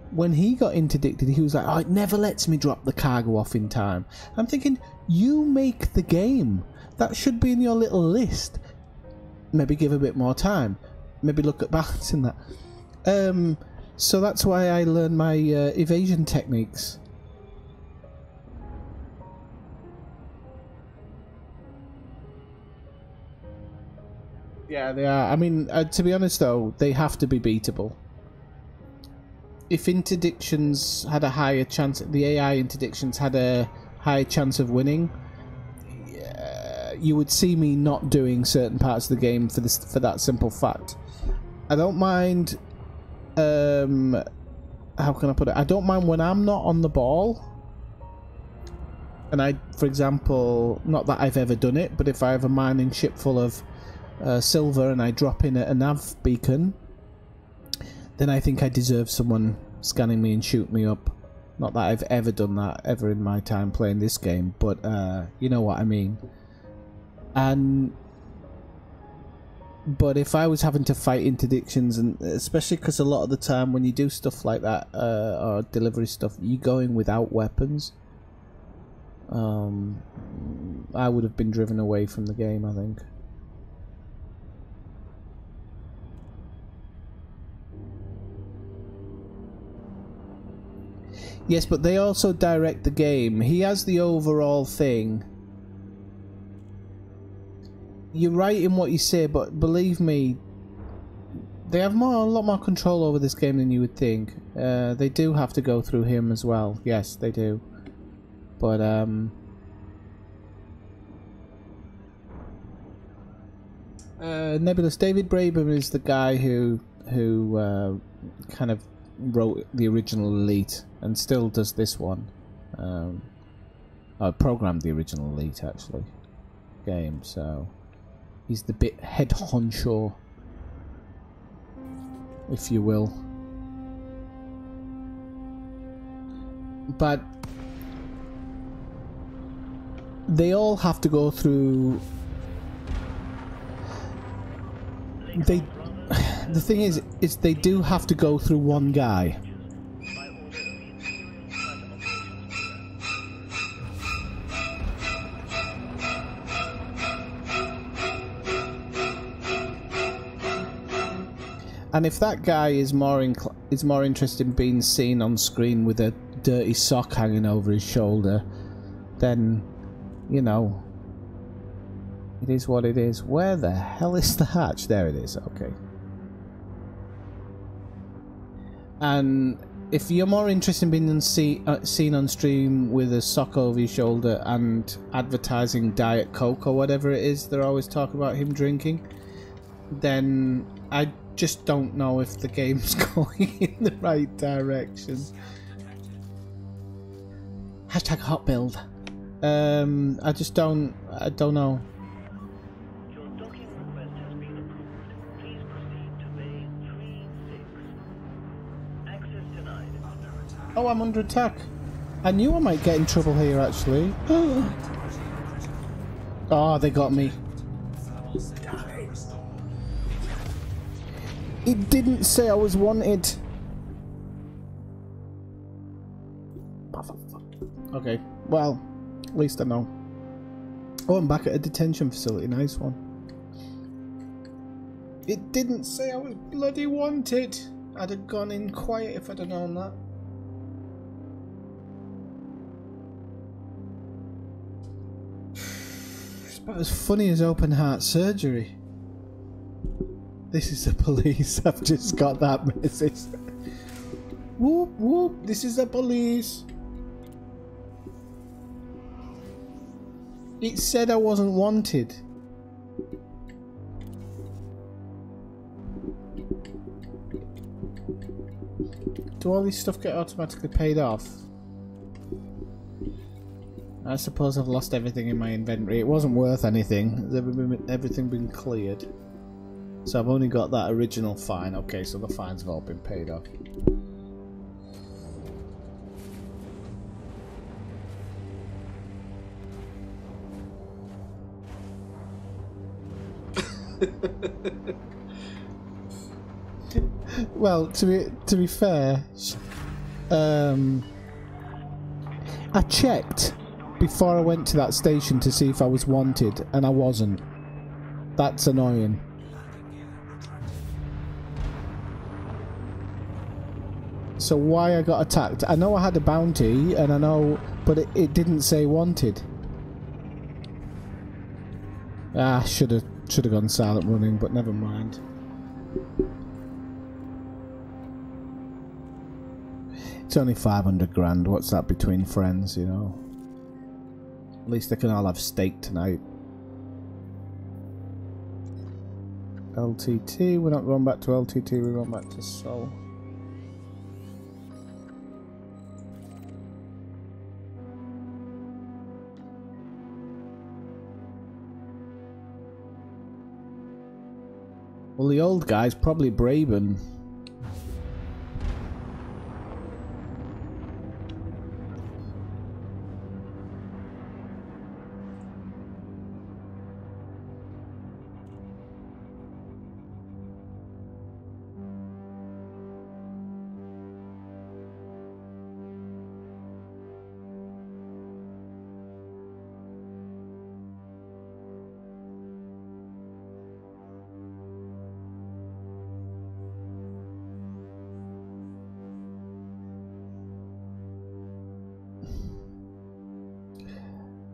When he got interdicted, he was like, oh, it never lets me drop the cargo off in time. I'm thinking, you make the game. That should be in your little list. Maybe give a bit more time. Maybe look at balancing that. So that's why I learned my evasion techniques. Yeah, they are. I mean, to be honest though, they have to be beatable. If interdictions had a higher chance, the AI interdictions had a higher chance of winning, you would see me not doing certain parts of the game for that simple fact. I don't mind. How can I put it? I don't mind when I'm not on the ball. And I, for example, not that I've ever done it, but if I have a mining ship full of silver and I drop in a nav beacon, then I think I deserve someone scanning me and shoot me up. Not that I've ever done that ever in my time playing this game, but you know what I mean. But if I was having to fight interdictions, and especially because a lot of the time when you do stuff like that, or delivery stuff, you're going without weapons, I would have been driven away from the game, I think. Yes, but they also direct the game. He has the overall thing. You're right in what you say, but believe me, they have a lot more control over this game than you would think. They do have to go through him as well. Yes, they do. But Nebulous. David Braben is the guy who kind of wrote the original Elite and still does this one. Programmed the original Elite actually game, so he's the head honcho, if you will. But they all have to go through. The thing is they do have to go through one guy. And if that guy is more interested in being seen on screen with a dirty sock hanging over his shoulder, then, you know, it is what it is. Where the hell is the hatch? There it is. Okay. And if you're more interested in being seen on stream with a sock over your shoulder and advertising Diet Coke or whatever it is they're always talking about him drinking, then I just don't know if the game's going in the right direction. Hashtag hot build. I don't know. Your docking request has been approved. Please proceed to bay 36. Access denied. Oh, I'm under attack. I knew I might get in trouble here, actually. Oh, they got me. It didn't say I was wanted. Okay, well, at least I know. Oh, I'm back at a detention facility. Nice one. It didn't say I was bloody wanted. I'd have gone in quiet if I'd have known that. It's about as funny as open heart surgery. This is the police. I've just got that message. Whoop whoop. This is the police. It said I wasn't wanted. Do all this stuff get automatically paid off? I suppose I've lost everything in my inventory. It wasn't worth anything. Everything been cleared. So I've only got that original fine. Okay, so the fines have all been paid off. Well, to be fair, I checked before I went to that station to see if I was wanted, and I wasn't. That's annoying. So why I got attacked? I know I had a bounty, and I know, but it didn't say wanted. Ah, should have gone silent running, but never mind. It's only 500 grand. What's that between friends, you know? At least they can all have steak tonight. LTT. We're not going back to LTT. We're going back to Seoul. Well, the old guy's probably Braben.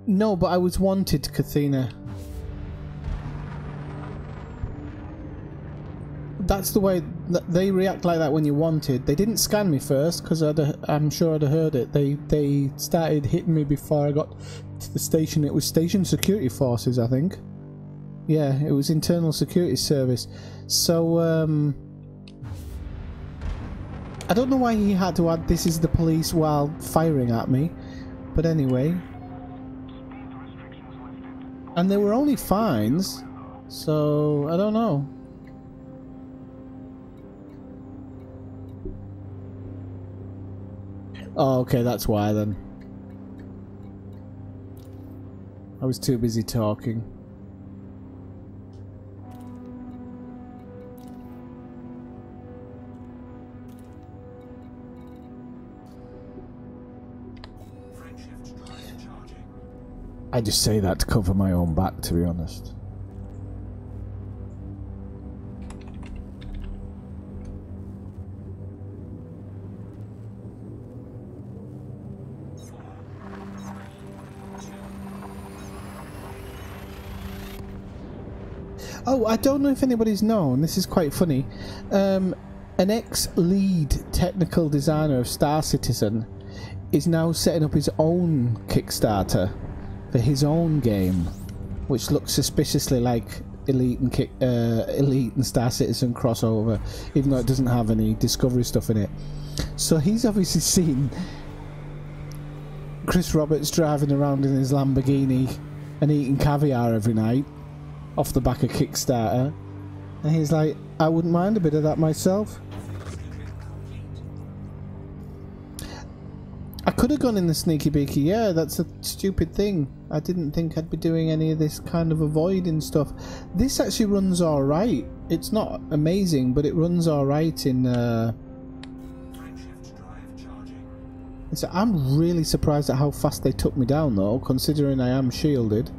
No, but I was wanted, Kathina. That's the way that they react like that when you're wanted. They didn't scan me first because I'm sure I'd have heard it. They started hitting me before I got to the station. It was station security forces, I think. Yeah, it was internal security service. So I don't know why he had to add "this is the police" while firing at me, but anyway. And they were only fines, so I don't know. Oh, okay, that's why then. I was too busy talking. I just say that to cover my own back, to be honest. Oh, I don't know if anybody's known, this is quite funny. An ex-lead technical designer of Star Citizen is now setting up his own Kickstarter for his own game, which looks suspiciously like Elite and Star Citizen crossover, even though it doesn't have any Discovery stuff in it. So he's obviously seen Chris Roberts driving around in his Lamborghini and eating caviar every night off the back of Kickstarter, and he's like, I wouldn't mind a bit of that myself. I could have gone in the sneaky beaky, yeah, that's a stupid thing. I didn't think I'd be doing any of this kind of avoiding stuff. This actually runs alright. It's not amazing, but it runs alright in so I'm really surprised at how fast they took me down though, considering I am shielded.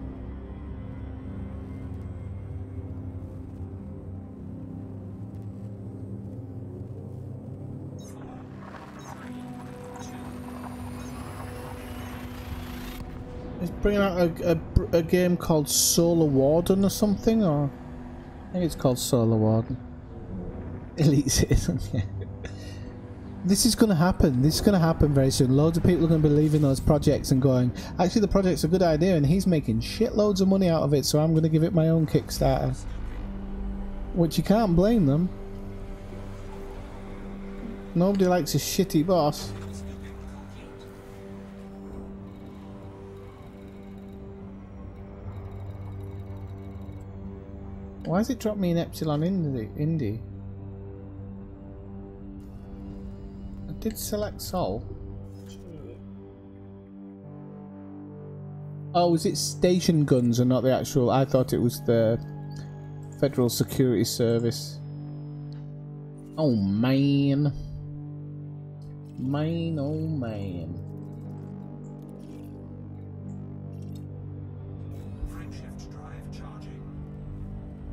It's bringing out a game called Solar Warden or something, or I think it's called Solar Warden. Elite Citizen, yeah. This is going to happen. This is going to happen very soon. Loads of people are going to be leaving those projects and going, actually the project's a good idea and he's making shitloads of money out of it, so I'm going to give it my own Kickstarter. Which you can't blame them. Nobody likes a shitty boss. Why has it dropped me in Epsilon Indy? I did select Sol. Oh, is it station guns and not the actual? I thought it was the Federal Security Service. Oh man. Man, oh man.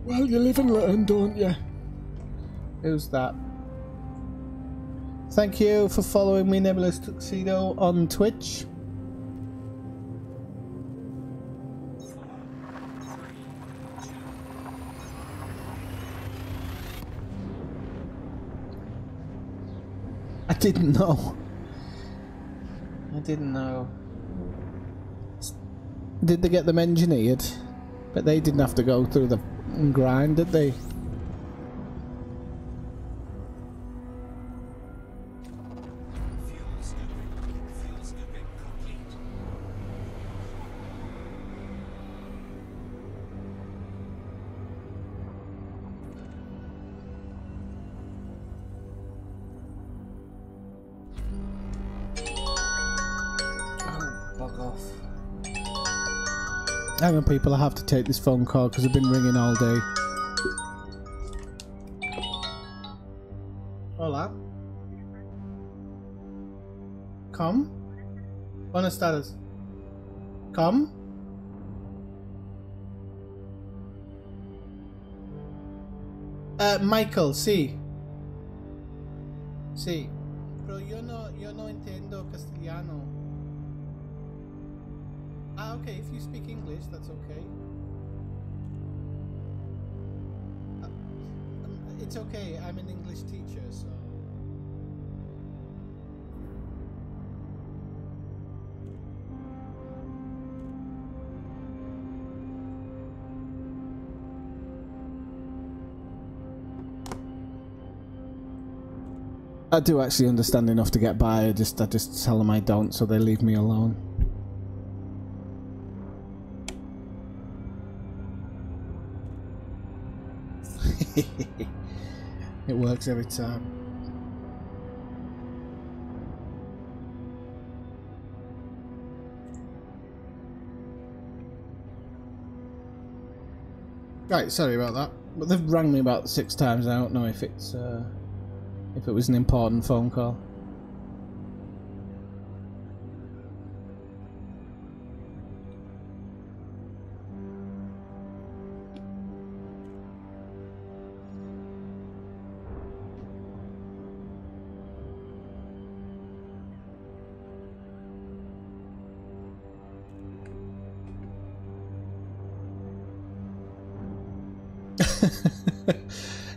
Well, you live and learn, don't you? Who's that? Thank you for following me, Nebulous Tuxedo, on Twitch. I didn't know. I didn't know. Did they get them engineered? But they didn't have to go through the grind, did they? Hang on people, I have to take this phone call because I've been ringing all day. Hola. Come. Buenas tardes. Come. Michael, sí. Sí. Pero yo no entiendo castellano. Okay, if you speak English, that's okay. It's okay, I'm an English teacher, so... I do actually understand enough to get by, I just tell them I don't, so they leave me alone. It works every time. Right, sorry about that. But they've rang me about 6 times. I don't know if it's if it was an important phone call.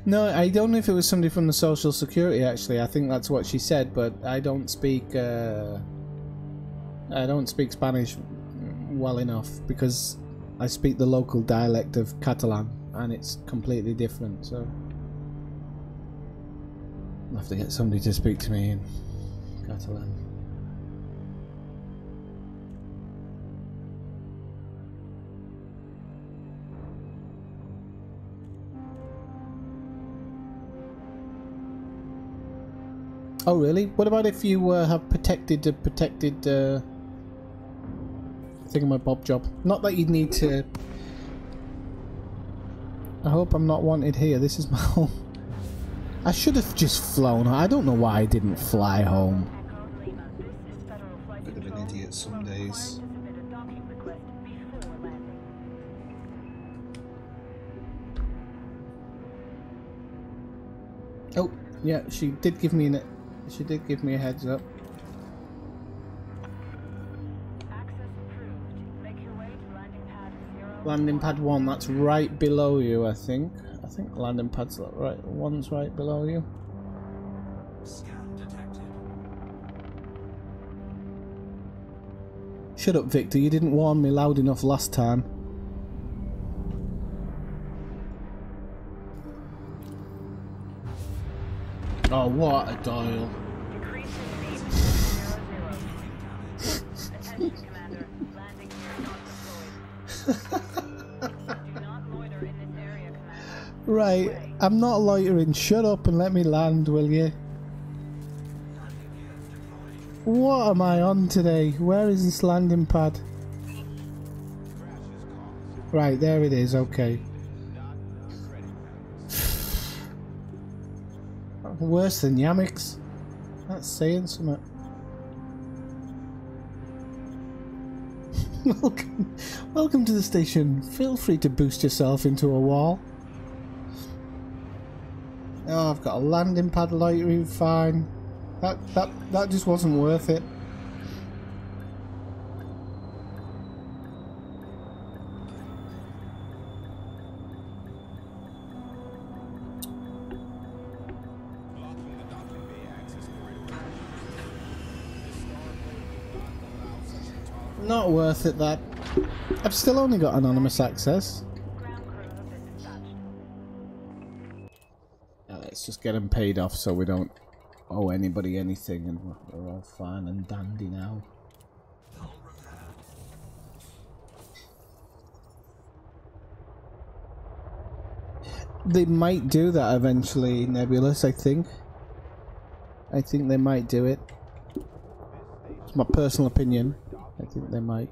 No, I don't know if it was somebody from the Social Security, actually. I think that's what she said, but I don't speak Spanish well enough because I speak the local dialect of Catalan and it's completely different, so I'll have to get somebody to speak to me in Catalan. Oh really? What about if you have protected thingamabob job? Not that you'd need to... I hope I'm not wanted here. This is my home. I should have just flown. I don't know why I didn't fly home. Bit of an idiot some days. Oh, yeah, she did give me a heads up. Landing pad 1, that's right below you, I think. I think landing pad's right, 1's right below you. Scan detected. Shut up, Victor, you didn't warn me loud enough last time. Oh, what a dial. Attention, Commander. Landing gear not deployed. Do not loiter in this area, Commander. Right, I'm not loitering. Shut up and let me land, will you? What am I on today? Where is this landing pad? Right, there it is, okay. Worse than Yamix. That's saying something. Welcome to the station. Feel free to boost yourself into a wall. Oh, I've got a landing pad loitering fine. That just wasn't worth it. Not worth it, that. I've still only got anonymous access. Ground crew have been dispatched. Now let's just get them paid off so we don't owe anybody anything and we're all fine and dandy now. They might do that eventually, Nebulous, I think. I think they might do it. It's my personal opinion. I think they might.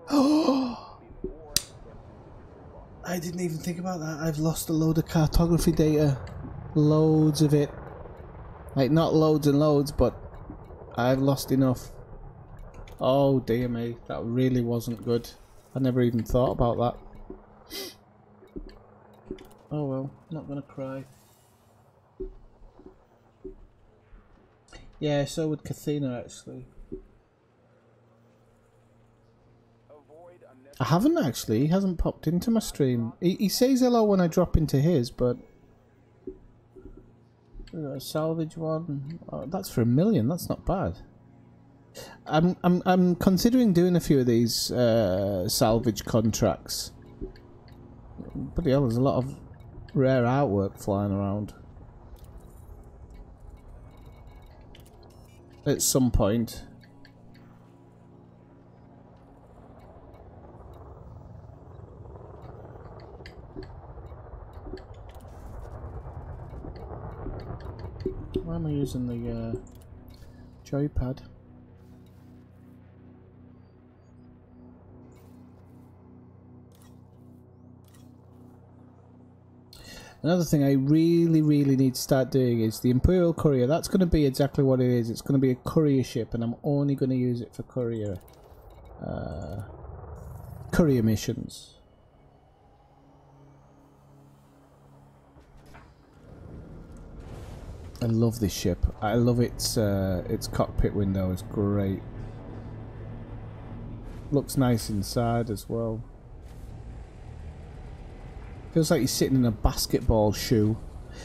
Oh! I didn't even think about that. I've lost a load of cartography data. Loads of it. Like, not loads and loads, but I've lost enough. Oh dear me, that really wasn't good. I never even thought about that. Oh well, not gonna cry. Yeah, so would Kathina actually. I haven't actually. He hasn't popped into my stream. He says hello when I drop into his, but we got a salvage one. Oh, that's for 1 million. That's not bad. I'm considering doing a few of these salvage contracts. Bloody hell, there's a lot of rare artwork flying around. At some point. Why am I using the joypad? Another thing I really need to start doing is the Imperial Courier. That's going to be exactly what it is. It's going to be a courier ship, and I'm only going to use it for courier missions. I love this ship. I love its cockpit window. It's great. Looks nice inside as well. Feels like you're sitting in a basketball shoe.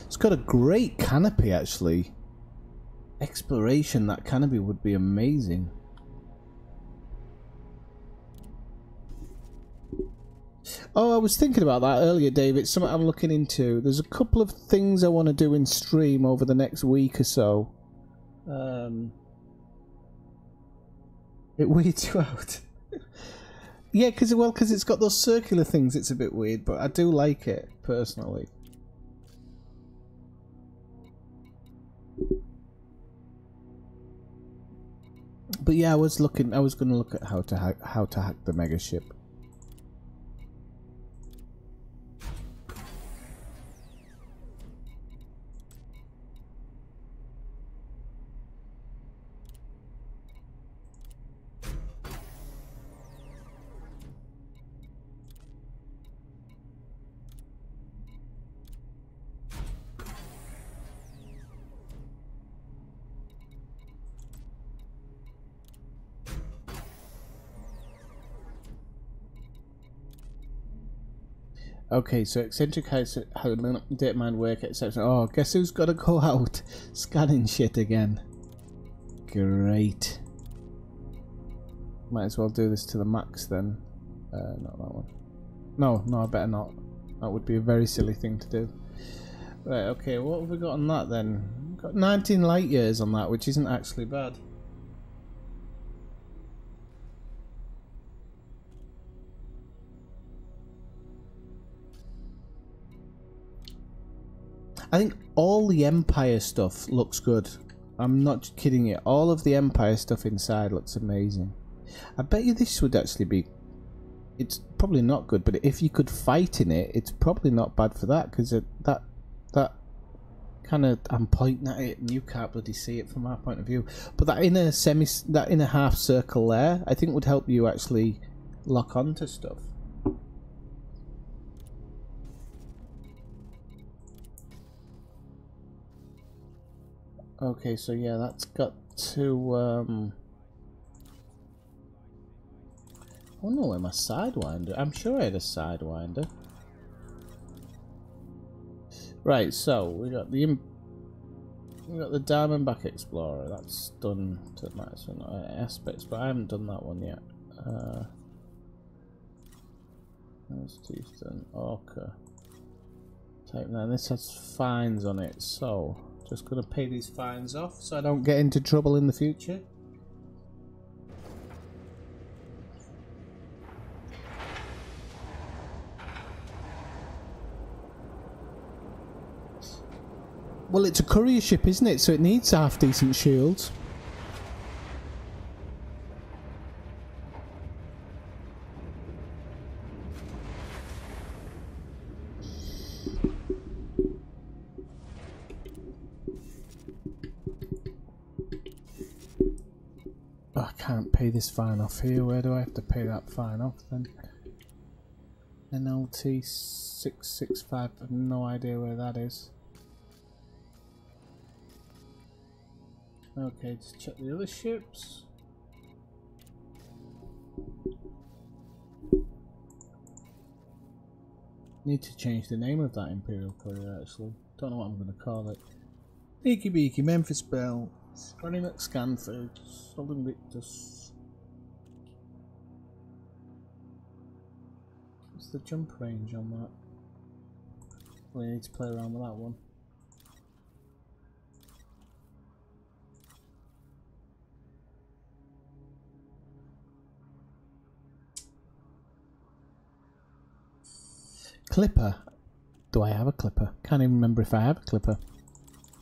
It's got a great canopy, actually. Exploration, that canopy would be amazing. Oh, I was thinking about that earlier, Dave. It's something I'm looking into. There's a couple of things I want to do in stream over the next week or so. It weeds you out. Yeah, because it's got those circular things, it's a bit weird, but I do like it, personally. But yeah, I was going to look at how to hack the mega ship. Okay, so eccentric has data mine work, etc. Oh, guess who's got to go out scanning shit again? Great. Might as well do this to the max then. Not that one. No, I better not. That would be a very silly thing to do. Right, okay, what have we got on that then? We've got 19 light years on that, which isn't actually bad. I think all the Empire stuff looks good. I'm not kidding you. All of the Empire stuff inside looks amazing. I bet you this would actually be... It's probably not good, but if you could fight in it, it's probably not bad for that, because that kind of... I'm pointing at it and you can't bloody see it from our point of view. But that inner half circle there, I think would help you actually lock onto stuff. Okay, so yeah, that's got to, I don't know where my Sidewinder... I'm sure I had a Sidewinder. Right, so we got the Diamondback Explorer. That's done to maximum aspects, but I haven't done that one yet. That's Eastern Orca. Type 9. This has fines on it, so just gonna pay these fines off so I don't get into trouble in the future. Well, it's a courier ship, isn't it? So it needs half decent shields. Oh, I can't pay this fine off here. Where do I have to pay that fine off then? NLT 665. I have no idea where that is. Okay, just check the other ships. Need to change the name of that Imperial Courier actually. Don't know what I'm going to call it. Beaky Beaky, Memphis Belle, Scotty McScanford, Southern Victus. What's the jump range on that? We need to play around with that one. Clipper. Do I have a clipper? Can't even remember if I have a clipper.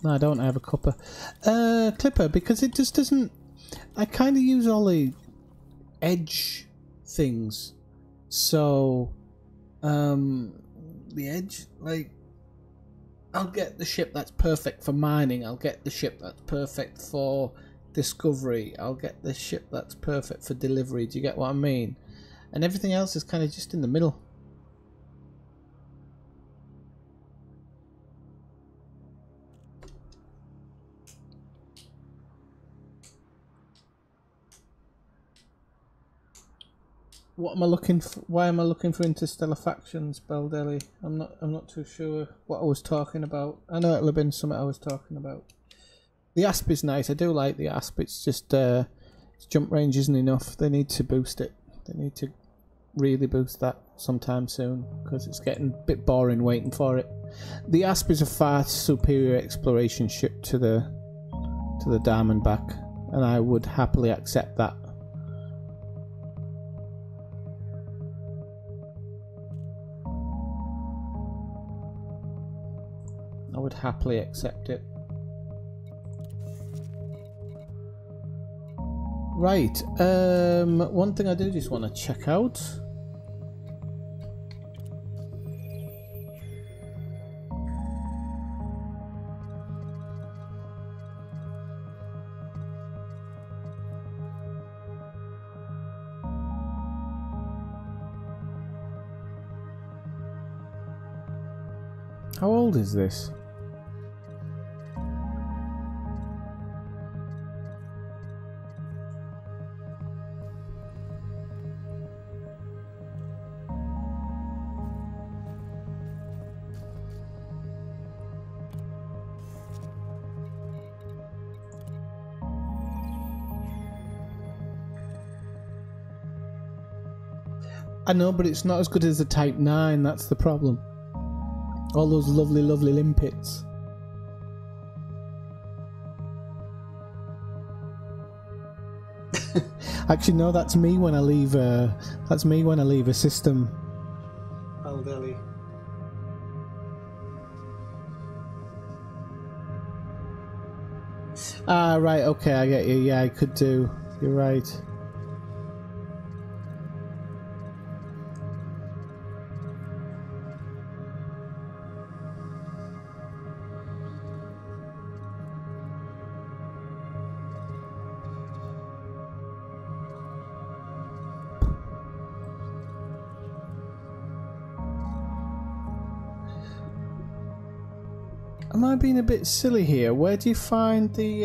No, I don't have a clipper. Clipper, because it just doesn't... I kind of use all the edge things. So, the edge, like, I'll get the ship that's perfect for mining. I'll get the ship that's perfect for discovery. I'll get the ship that's perfect for delivery. Do you get what I mean? And everything else is kind of just in the middle. What am I looking for? Why am I looking for interstellar factions, Beldelli? I'm not too sure what I was talking about. I know it'll have been something I was talking about. The ASP is nice. I do like the ASP. It's just its jump range isn't enough. They need to boost it. They need to really boost that sometime soon because it's getting a bit boring waiting for it. The ASP is a far superior exploration ship to the Diamondback, and I would happily accept that. I would happily accept it. Right, one thing I do just want to check out. How old is this? I know, but it's not as good as the Type 9, that's the problem. All those lovely, lovely limpets. Actually, no, that's me when I leave. That's me when I leave a system. Aldelli. Ah, right. Okay, I get you. Yeah, I could do. You're right. Am I being a bit silly here? Where do you find the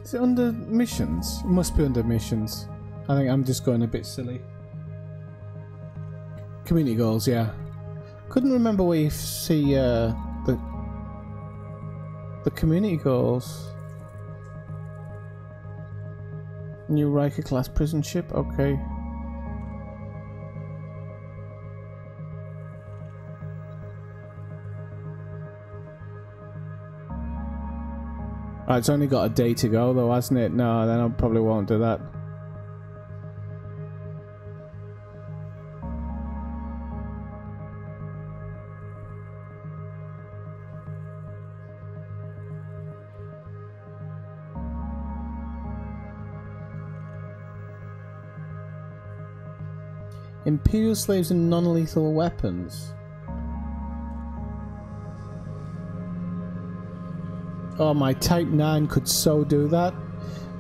Is it under missions? It must be under missions. I think I'm just going a bit silly. Community goals, yeah. Couldn't remember where you see the community goals. New Riker class prison ship, okay. It's only got a day to go though, hasn't it? No, then I probably won't do that. Imperial slaves and non-lethal weapons. Oh, my Type 9 could so do that.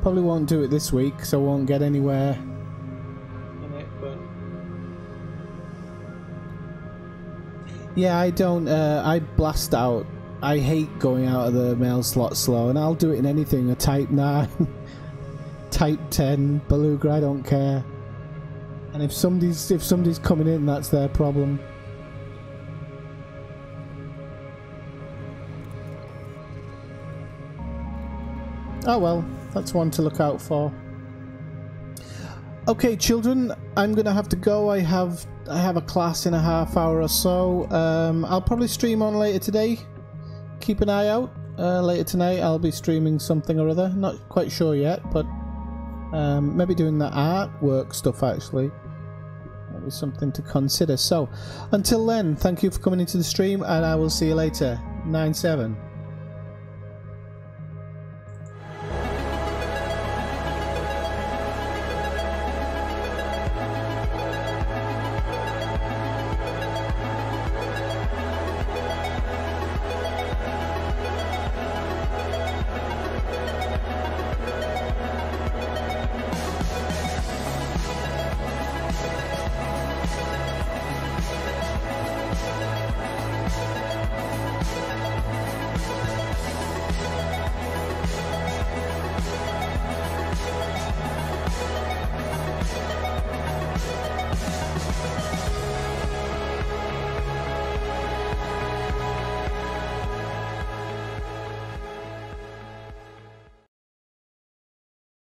Probably won't do it this week, so I won't get anywhere in it, but... Yeah, I don't, I blast out I hate going out of the mail slot slow, and I'll do it in anything, a Type 9, Type 10, Beluga, I don't care. And if somebody's coming in, that's their problem. Oh well, that's one to look out for. Okay, children, I'm gonna have to go. I have a class in a half hour or so. I'll probably stream on later today. Keep an eye out. Later tonight I'll be streaming something or other. Not quite sure yet, but maybe doing the artwork stuff actually. That is something to consider. So, until then, thank you for coming into the stream, and I will see you later. 9-7.